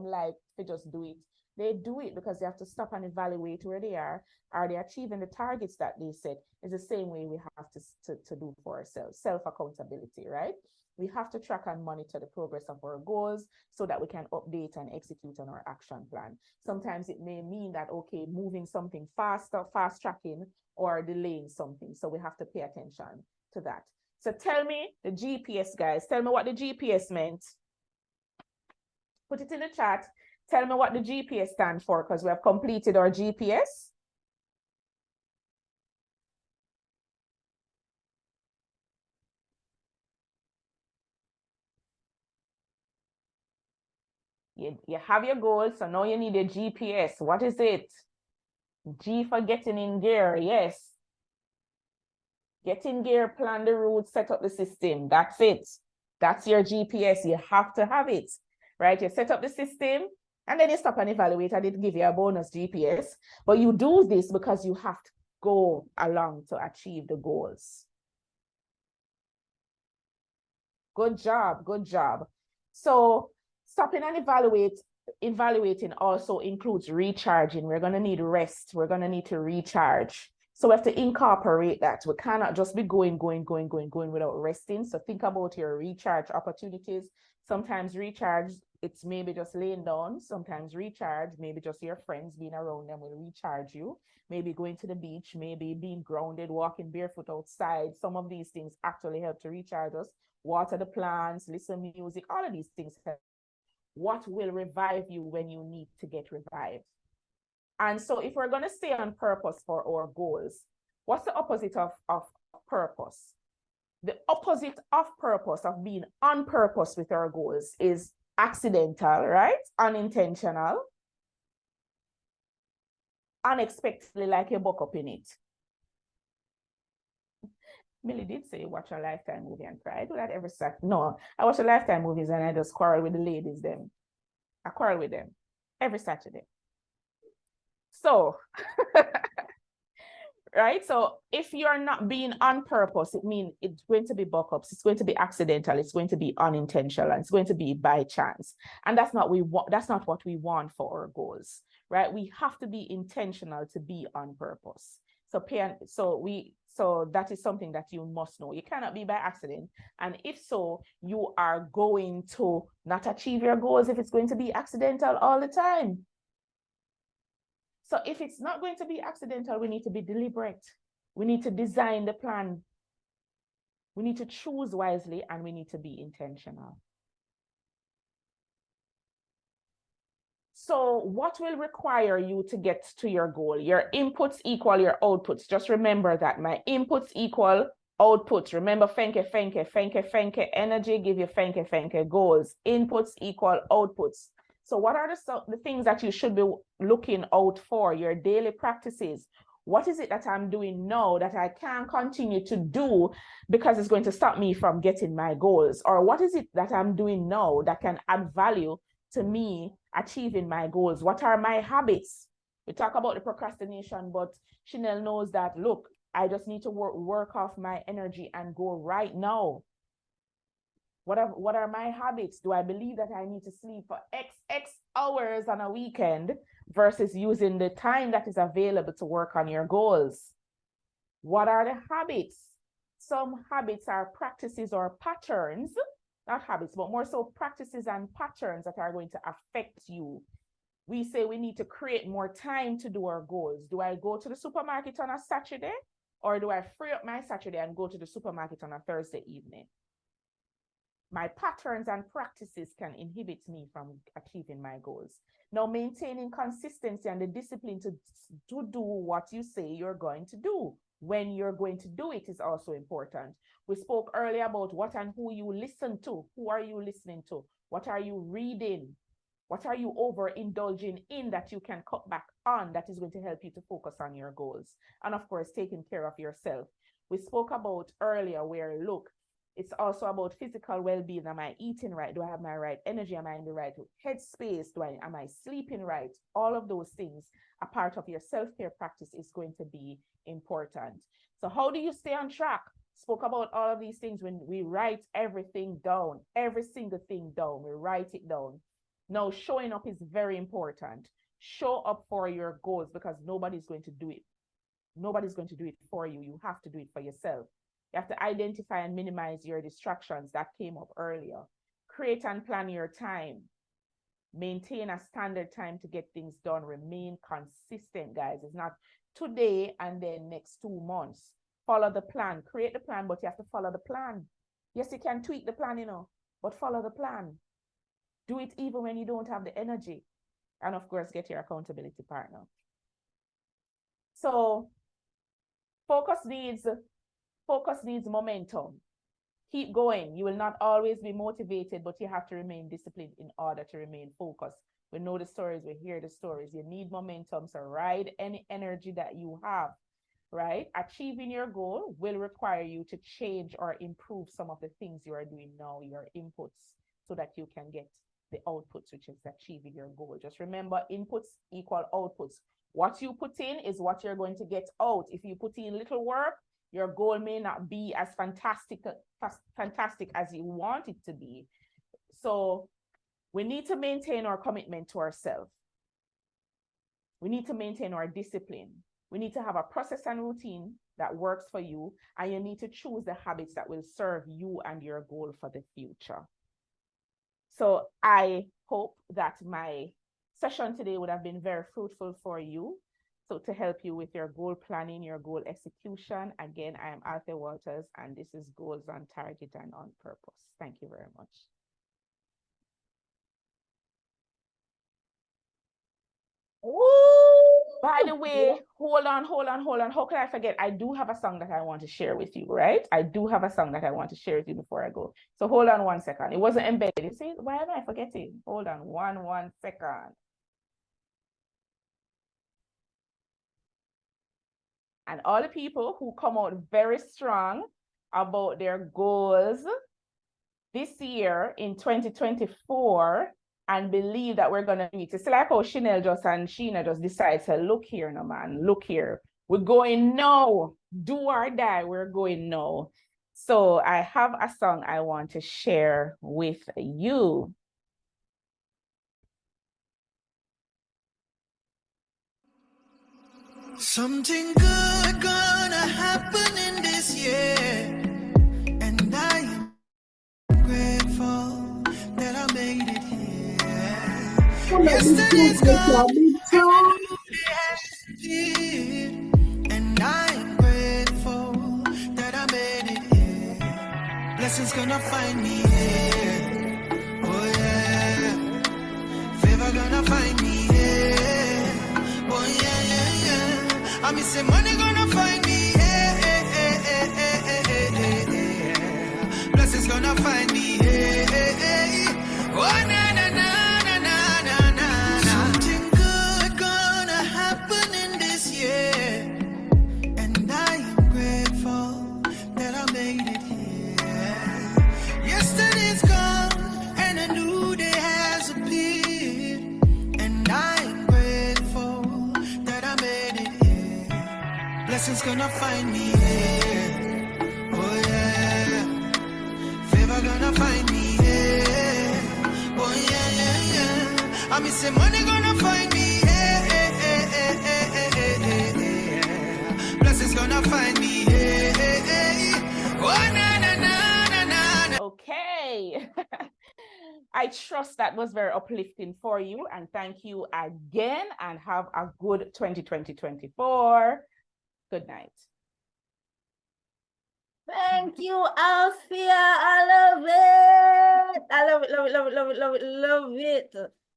like to just do it. They do it because they have to stop and evaluate where they are. Are they achieving the targets that they set? It's the same way we have to do for ourselves. Self-accountability, right? We have to track and monitor the progress of our goals so that we can update and execute on our action plan. Sometimes it may mean that, okay, moving something faster, fast tracking, or delaying something. So we have to pay attention to that. So tell me the GPS, guys. Tell me what the GPS meant. Put it in the chat. Tell me what the GPS stands for, because we have completed our GPS. You have your goals, so now you need a GPS. What is it? G for getting in gear, yes. Get in gear, plan the route, set up the system. That's it. That's your GPS. You have to have it, right? You set up the system, and then you stop and evaluate. I did give you a bonus GPS, but you do this because you have to go along to achieve the goals. Good job, good job. So stopping and evaluating also includes recharging. We're going to need rest. We're going to need to recharge. So we have to incorporate that. We cannot just be going without resting. So think about your recharge opportunities. Sometimes recharge, it's maybe just laying down. Sometimes recharge, maybe just your friends being around them will recharge you. Maybe going to the beach, maybe being grounded, walking barefoot outside. Some of these things actually help to recharge us. Water the plants, listen to music, all of these things help. What will revive you when you need to get revived? And so if we're going to stay on purpose for our goals, what's the opposite of purpose? The opposite of purpose, of being on purpose with our goals, is accidental, right? Unintentional. Unexpectedly, like you buck up in it. Millie did say watch a Lifetime movie and cry. I do that every Saturday. No, I watch a Lifetime movies and I just quarrel with the ladies them. I quarrel with them every Saturday. So, right? So if you're not being on purpose, it means it's going to be buck-ups, it's going to be accidental, it's going to be unintentional, and it's going to be by chance. And that's not what we want for our goals, right? We have to be intentional to be on purpose. So that is something that you must know. You cannot be by accident. And if so, you are going to not achieve your goals if it's going to be accidental all the time. So if it's not going to be accidental, we need to be deliberate. We need to design the plan. We need to choose wisely, and we need to be intentional. So what will require you to get to your goal? Your inputs equal your outputs. Just remember that. My inputs equal outputs. Remember, fenke, energy, give you fenke, goals. Inputs equal outputs. So what are the things that you should be looking out for, your daily practices? What is it that I'm doing now that I can't continue to do because it's going to stop me from getting my goals? Or what is it that I'm doing now that can add value to me achieving my goals? What are my habits? We talk about the procrastination, but Chanel knows that, look, I just need to work off my energy and go right now. What are my habits? Do I believe that I need to sleep for X hours on a weekend versus using the time that is available to work on your goals? What are the habits? Some habits are practices or patterns, not habits, but more so practices and patterns that are going to affect you. We say we need to create more time to do our goals. Do I go to the supermarket on a Saturday, or do I free up my Saturday and go to the supermarket on a Thursday evening? My patterns and practices can inhibit me from achieving my goals. Now, maintaining consistency and the discipline to do what you say you're going to do when you're going to do it is also important. We spoke earlier about what and who you listen to. Who are you listening to? What are you reading? What are you overindulging in that you can cut back on that is going to help you to focus on your goals? And of course, taking care of yourself. We spoke about earlier where, look, it's also about physical well-being. Am I eating right? Do I have my right energy? Am I in the right headspace? Am I sleeping right? All of those things, a part of your self-care practice, is going to be important. So how do you stay on track? Spoke about all of these things when we write everything down, every single thing down. We write it down. Now, showing up is very important. Show up for your goals because nobody's going to do it. Nobody's going to do it for you. You have to do it for yourself. You have to identify and minimize your distractions that came up earlier. Create and plan your time. Maintain a standard time to get things done. Remain consistent, guys. It's not today and then next 2 months. Follow the plan. Create the plan, but you have to follow the plan. Yes, you can tweak the plan, but follow the plan. Do it even when you don't have the energy. And of course, get your accountability partner. So focus needs momentum. Keep going. You will not always be motivated, but you have to remain disciplined in order to remain focused. We know the stories, we hear the stories. You need momentum, so ride any energy that you have, right? Achieving your goal will require you to change or improve some of the things you are doing now, your inputs, so that you can get the outputs, which is achieving your goal. Just remember, inputs equal outputs. What you put in is what you're going to get out. If you put in little work, your goal may not be as fantastic as you want it to be. So we need to maintain our commitment to ourselves. We need to maintain our discipline. We need to have a process and routine that works for you, and you need to choose the habits that will serve you and your goal for the future. So I hope that my session today would have been very fruitful for you. So to help you with your goal planning, your goal execution. Again, I am Althea Walters, and this is Goals on Target and on Purpose. Thank you very much. Ooh. By the way, hold on. How can I forget? I do have a song that I want to share with you, right? I do have a song that I want to share with you before I go. So hold on 1 second. It wasn't embedded. You see, why am I forgetting? Hold on one second. And all the people who come out very strong about their goals this year in 2024 and believe that we're going to meet. It's like how Chanel and Sheena just decide to look here, no man, look here. We're going now. Do or die, we're going now. So I have a song I want to share with you. Something good gonna happen in this year, and I am grateful that I made it here. Yesterday's gone, and I am grateful that I made it here. Blessings gonna find me here, oh yeah. Favor gonna find me here, oh yeah. I mean, say money gonna find me, blessings gonna find me, oh na na na na na na na. Something good gonna happen in this year, and I am grateful that I made it here. Yesterday's gone, and a new day has appeared, and I am grateful that I made it. Blessings gonna find me here, oh yeah. Favor gonna find me I miss say money gonna find me. Hey, hey, hey, hey, hey, hey, hey, hey, hey. Blessings gonna find me. Hey, hey, hey. Oh, na, na, na, na, na, na. Okay. I trust that was very uplifting for you, and thank you again, and have a good 2020-24. Good night. Thank you, Althea. I love it. I love it, love it, love it, love it, love it, love it.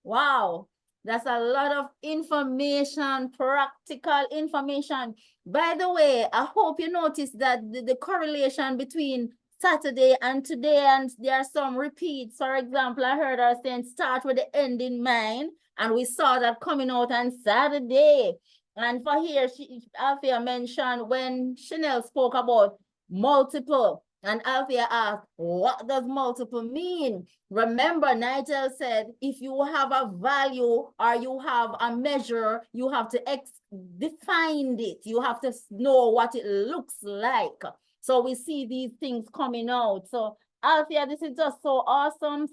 Wow. That's a lot of information, practical information. By the way, I hope you noticed that the correlation between Saturday and today, and there are some repeats. For example, I heard her saying start with the end in mind, and we saw that coming out on Saturday. And for here, Althea mentioned when Chanel spoke about multiple, and Althea asked, what does multiple mean? Remember, Nigel said, if you have a value or you have a measure, you have to define it. You have to know what it looks like. So we see these things coming out. So Althea, this is just so awesome,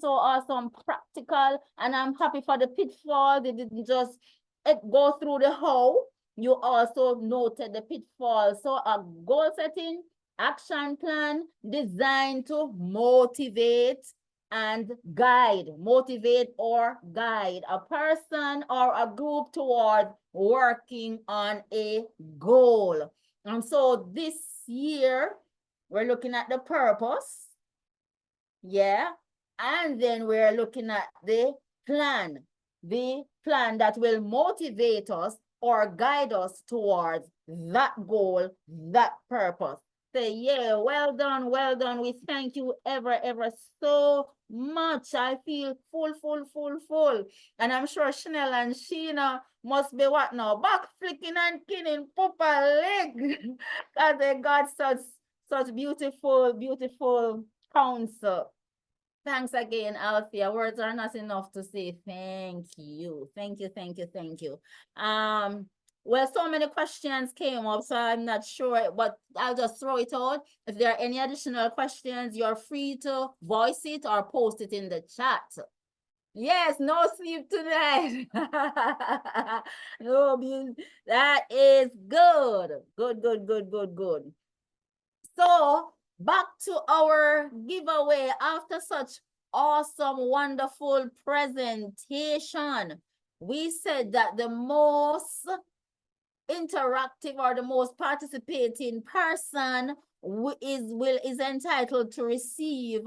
practical, and I'm happy for the pitfall. They didn't just go through the how. You also noted the pitfall. So a goal setting, action plan designed to motivate and guide, motivate or guide a person or a group toward working on a goal. And so this year, we're looking at the purpose. Yeah. And then we're looking at the plan that will motivate us or guide us towards that goal, that purpose. Say, yeah, well done, well done. We thank you ever so much. I feel full. And I'm sure Chanel and Sheena must be what now? Back flicking and killing Papa leg. Because they got such beautiful counsel. Thanks again, Althea. Words are not enough to say thank you. Thank you. Well, so many questions came up, so I'm not sure, but I'll just throw it out. If there are any additional questions, you're free to voice it or post it in the chat. Yes, no sleep tonight. No, that is good. Good. So back to our giveaway after such awesome, wonderful presentation. We said that the most interactive or the most participating person is entitled to receive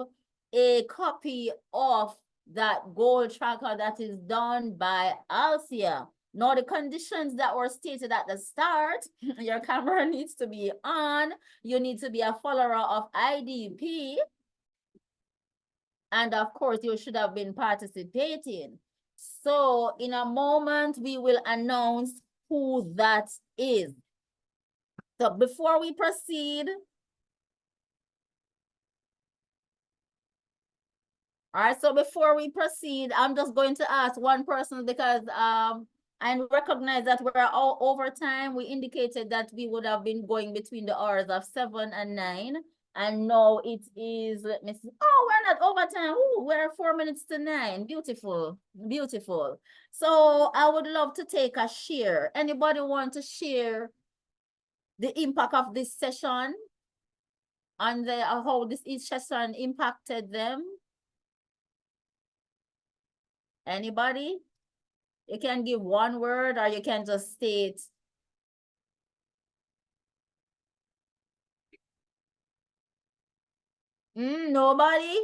a copy of that goal tracker that is done by Althea. Now, the conditions that were stated at the start, your camera needs to be on, you need to be a follower of IDP, and of course, you should have been participating. So in a moment, we will announce who that is. So before we proceed, all right, so before we proceed, I'm just going to ask one person because I recognize that we're all over time. We indicated that we would have been going between the hours of 7 and 9. And now it is, let me see. Oh, we're not over time. Ooh, we're 4 minutes to 9. Beautiful. So I would love to take a share. Anybody want to share the impact of this session and how this session impacted them? Anybody? You can give one word or you can just state. Nobody?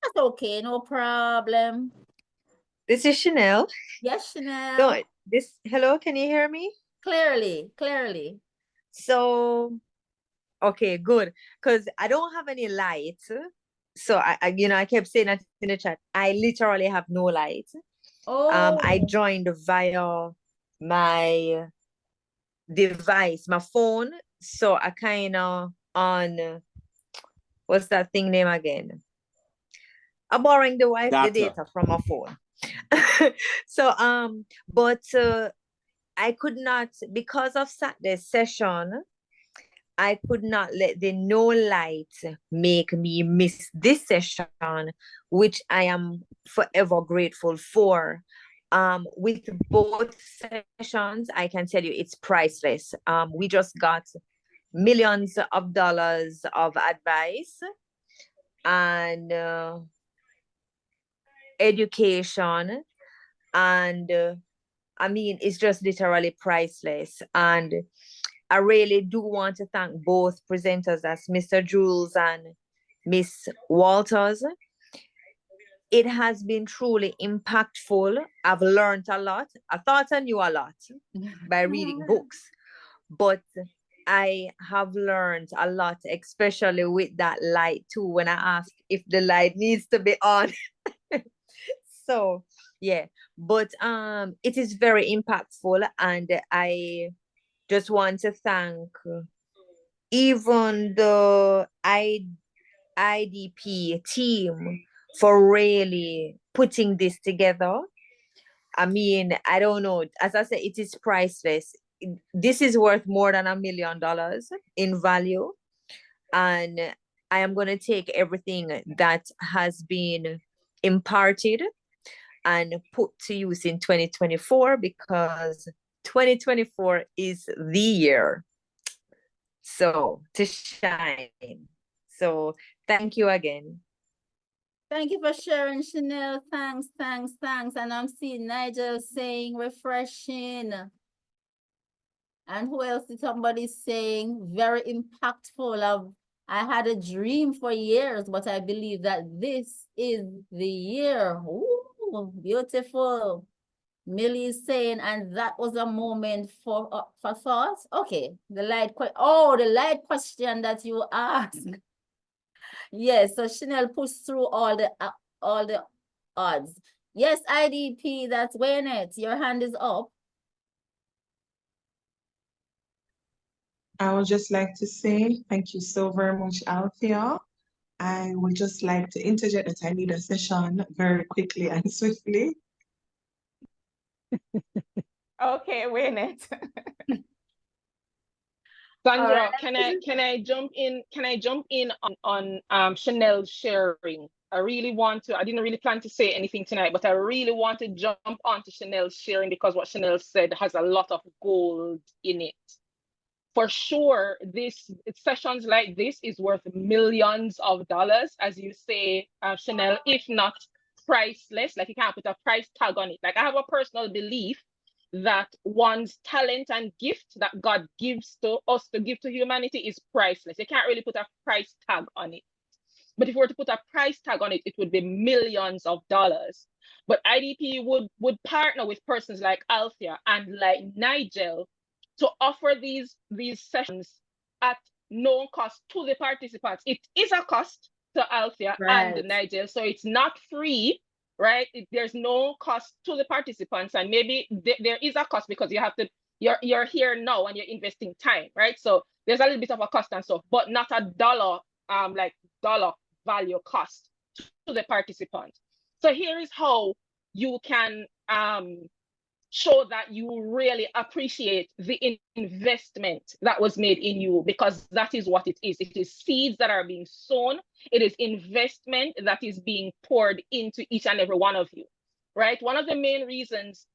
That's okay, no problem. This is Chanel. Yes, Chanel. No, hello, can you hear me? Clearly. So, okay, good. Because I don't have any light. So I kept saying that in the chat. I literally have no light. Oh. I joined via my device, my phone. So I kind of on, what's that thing name again? I'm borrowing the data from my phone. So, but I could not, because of Saturday's session, I could not let the no light make me miss this session, which I am forever grateful for. With both sessions, I can tell you it's priceless. We just got millions of dollars of advice and education, and I mean, it's just literally priceless. And I really do want to thank both presenters, as Mr. Jules and Miss Walters. It has been truly impactful. I've learned a lot. I thought I knew a lot by reading books, but I have learned a lot, especially with that light too, when I asked if the light needs to be on. So yeah, but it is very impactful, and I just want to thank even the IDP team for really putting this together. I mean, I don't know. As I said, it is priceless. This is worth more than $1 million in value. And I am going to take everything that has been imparted and put to use in 2024, because 2024 is the year. So to shine. So thank you again. Thank you for sharing, Chanel. Thanks, thanks, thanks. And I'm seeing Nigel saying refreshing. And who else did somebody saying very impactful? I had a dream for years, but I believe that this is the year. Ooh, beautiful. Millie is saying, and that was a moment for thoughts. Okay, the light question that you asked. Yes, so Chanel pushed through all the odds. Yes, IDP, that's Waynet. Your hand is up. I would just like to say thank you so very much, Althea. I would just like to interject that I need a session very quickly and swiftly. Okay, Waynet. Sandra, can I jump in on Chanel's sharing? I didn't really plan to say anything tonight, but I really want to jump onto Chanel's sharing, because what Chanel said has a lot of gold in it. For sure, sessions like this is worth millions of dollars, as you say, Chanel, if not priceless. Like, you can't put a price tag on it. Like, I have a personal belief that one's talent and gift that God gives to us to give to humanity is priceless. You can't really put a price tag on it. But if we were to put a price tag on it, it would be millions of dollars. But IDP would partner with persons like Althea and like Nigel to offer these sessions at no cost to the participants. It is a cost to Althea and Nigel, so it's not free, right? There's no cost to the participants, and maybe there is a cost because you have to. You're here now and you're investing time, right? So there's a little bit of a cost and stuff, but not a dollar value cost to the participants. So here is how you can show that you really appreciate the investment that was made in you, because that is what it is. It is seeds that are being sown. It is investment that is being poured into each and every one of you, right? One of the main reasons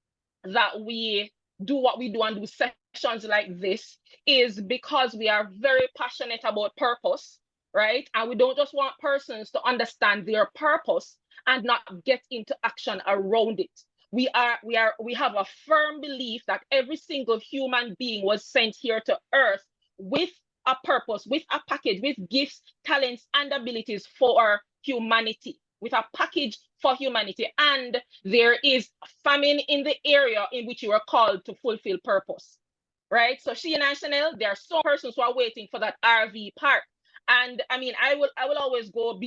that we do what we do and do sessions like this is because we are very passionate about purpose, right? And we don't just want persons to understand their purpose and not get into action around it. We have a firm belief that every single human being was sent here to earth with a purpose, with a package, with gifts, talents, and abilities for humanity, with a package for humanity. And there is famine in the area in which you are called to fulfill purpose, right? So Sheena and Chanel, there are some persons who are waiting for that RV park. And I mean, I will always go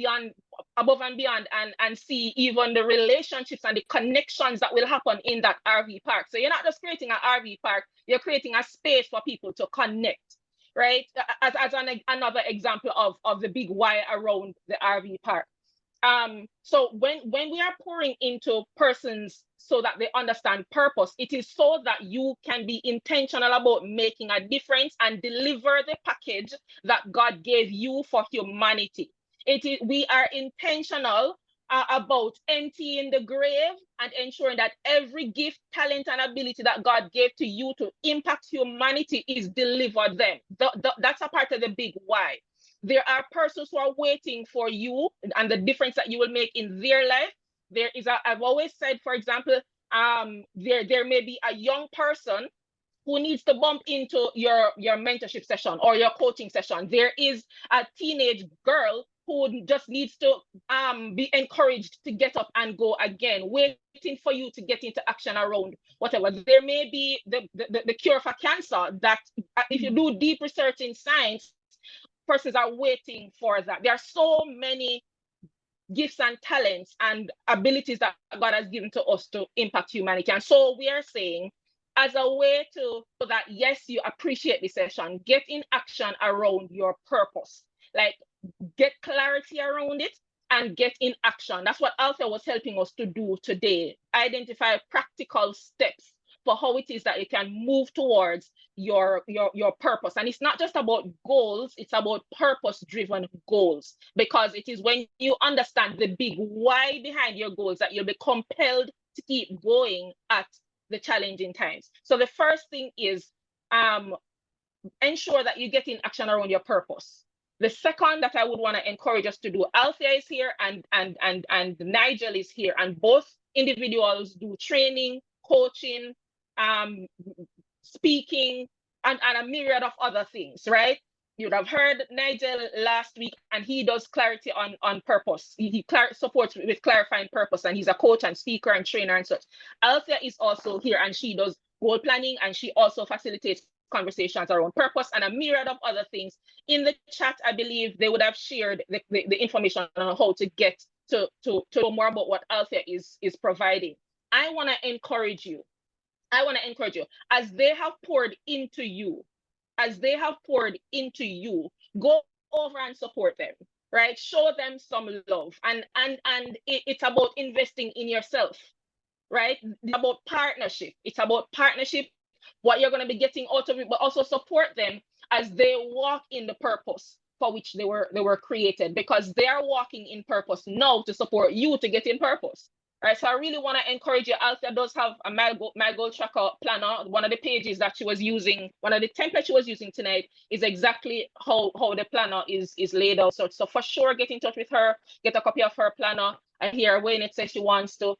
above and beyond and see even the relationships and the connections that will happen in that RV park. So you're not just creating an RV park, you're creating a space for people to connect, right? As another example of the big why around the RV park. So when we are pouring into persons so that they understand purpose, it is so that you can be intentional about making a difference and deliver the package that God gave you for humanity. We are intentional about emptying the grave and ensuring that every gift, talent, and ability that God gave to you to impact humanity is delivered them. That's a part of the big why. There are persons who are waiting for you and the difference that you will make in their life. There is I've always said, for example, there may be a young person who needs to bump into your mentorship session or your coaching session. There is a teenage girl who just needs to be encouraged to get up and go again, waiting for you to get into action around whatever. There may be the cure for cancer that if you do deep research in science, persons are waiting for that. There are so many gifts and talents and abilities that God has given to us to impact humanity. And so we are saying, as a way to so that, yes, you appreciate the session, get in action around your purpose. Like, get clarity around it and get in action. That's what Althea was helping us to do today. Identify practical steps for how it is that you can move towards your purpose. And it's not just about goals, it's about purpose-driven goals, because it is when you understand the big why behind your goals that you'll be compelled to keep going at the challenging times. So the first thing is ensure that you get in action around your purpose. The second that I would want to encourage us to do, Althea is here and Nigel is here, and both individuals do training, coaching, speaking, and a myriad of other things, right? You'd have heard Nigel last week, and he does clarity on purpose. He supports with clarifying purpose, and he's a coach and speaker and trainer and such. Althea is also here, and she does goal planning, and she also facilitates conversations around purpose and a myriad of other things. In the chat, I believe they would have shared the information on how to get to know more about what Althea is providing. I want to encourage you. As they have poured into you, go over and support them, right? Show them some love. And it's about investing in yourself, right? It's about partnership. What you're going to be getting out of it, but also support them as they walk in the purpose for which they were created, because they are walking in purpose now to support you to get in purpose. Right, so I really want to encourage you. Althea does have a My Goal Tracker planner. One of the pages that she was using, one of the templates she was using tonight is exactly how the planner is laid out. So for sure, get in touch with her, get a copy of her planner. I hear Wayne, it says she wants to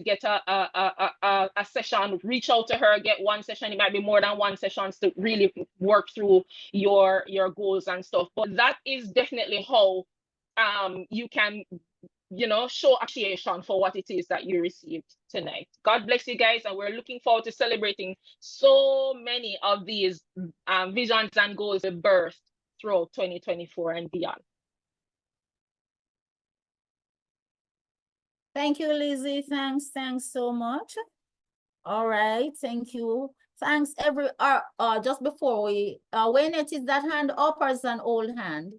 get a session, reach out to her, get one session. It might be more than one sessions to really work through your goals and stuff. But that is definitely how you can, show appreciation for what it is that you received tonight. God bless you guys, and we're looking forward to celebrating so many of these visions and goals of birth throughout 2024 and beyond. Thank you, Lizzie. Thanks so much. All right, thank you. Thanks just before we when it is that hand up or is an old hand?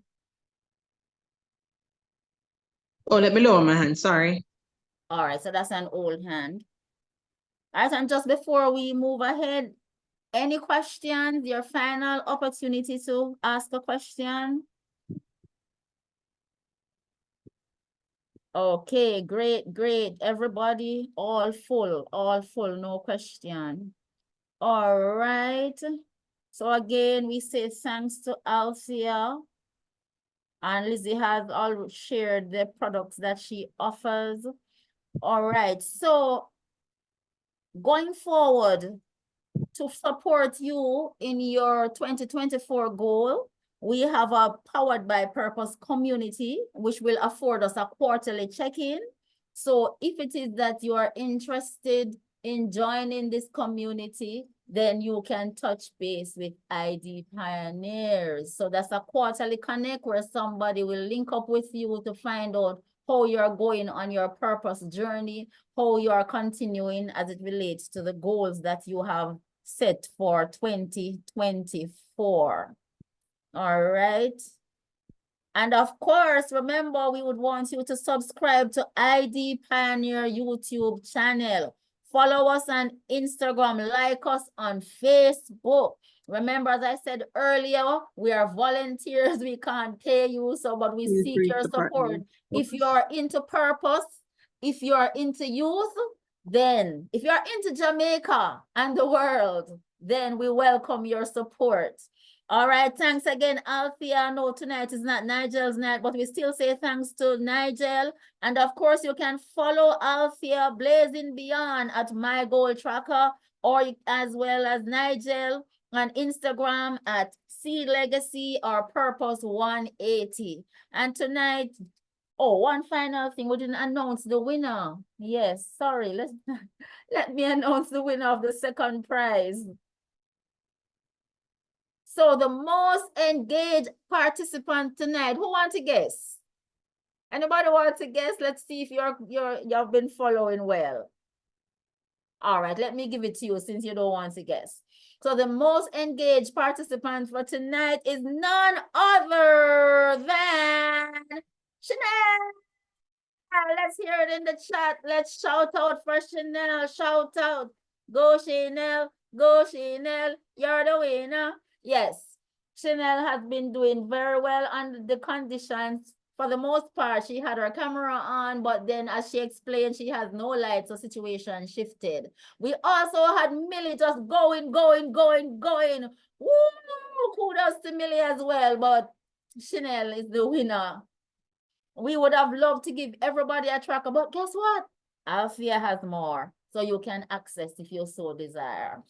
Oh, let me lower my hand, sorry. All right, so that's an old hand. All right, and just before we move ahead, any questions? Your final opportunity to ask a question. Okay, great. Everybody, all full, no question. All right. So again, we say thanks to Althea. And Lizzie has all shared the products that she offers. All right, so going forward to support you in your 2024 goal, we have a Powered by Purpose community, which will afford us a quarterly check-in. So if it is that you are interested in joining this community, then you can touch base with ID Pioneers. So that's a quarterly connect where somebody will link up with you to find out how you're going on your purpose journey, how you are continuing as it relates to the goals that you have set for 2024. All right. And of course, remember, we would want you to subscribe to ID Pioneer YouTube channel. Follow us on Instagram, like us on Facebook. Remember, as I said earlier, we are volunteers. We can't pay you, but we Feel seek free your to partner support. with If us. you're into purpose, if you're into youth, then if you're into Jamaica and the world, then we welcome your support. All right, thanks again, Althea. I know tonight is not Nigel's night, but we still say thanks to Nigel. And of course, you can follow Althea Blazing Beyond at My Goal Tracker, or as well as Nigel on Instagram at Seed Legacy or Purpose 180. And tonight, oh, one final thing, we didn't announce the winner. Yes, sorry, let me announce the winner of the second prize. So the most engaged participant tonight, who want to guess? Anybody want to guess? Let's see if you've been following well. All right, let me give it to you since you don't want to guess. So the most engaged participant for tonight is none other than Chanel. Let's hear it in the chat. Let's shout out for Chanel. Shout out. Go Chanel. Go Chanel. You're the winner. Yes, Chanel has been doing very well under the conditions. For the most part, she had her camera on, but then as she explained, she has no light, so situation shifted. We also had Millie just going. Woo! Kudos to Millie as well, but Chanel is the winner. We would have loved to give everybody a tracker, but guess what? Althea has more, so you can access if you so desire.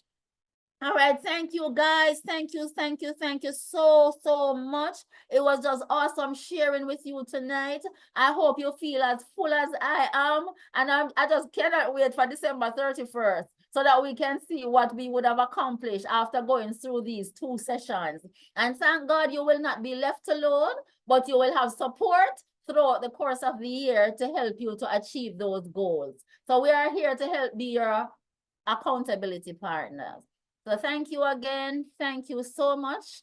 All right, thank you guys. Thank you so much. It was just awesome sharing with you tonight. I hope you feel as full as I am, and I just cannot wait for December 31st so that we can see what we would have accomplished after going through these 2 sessions. And thank God you will not be left alone, but you will have support throughout the course of the year to help you to achieve those goals. So we are here to help be your accountability partners. So thank you again. Thank you so much.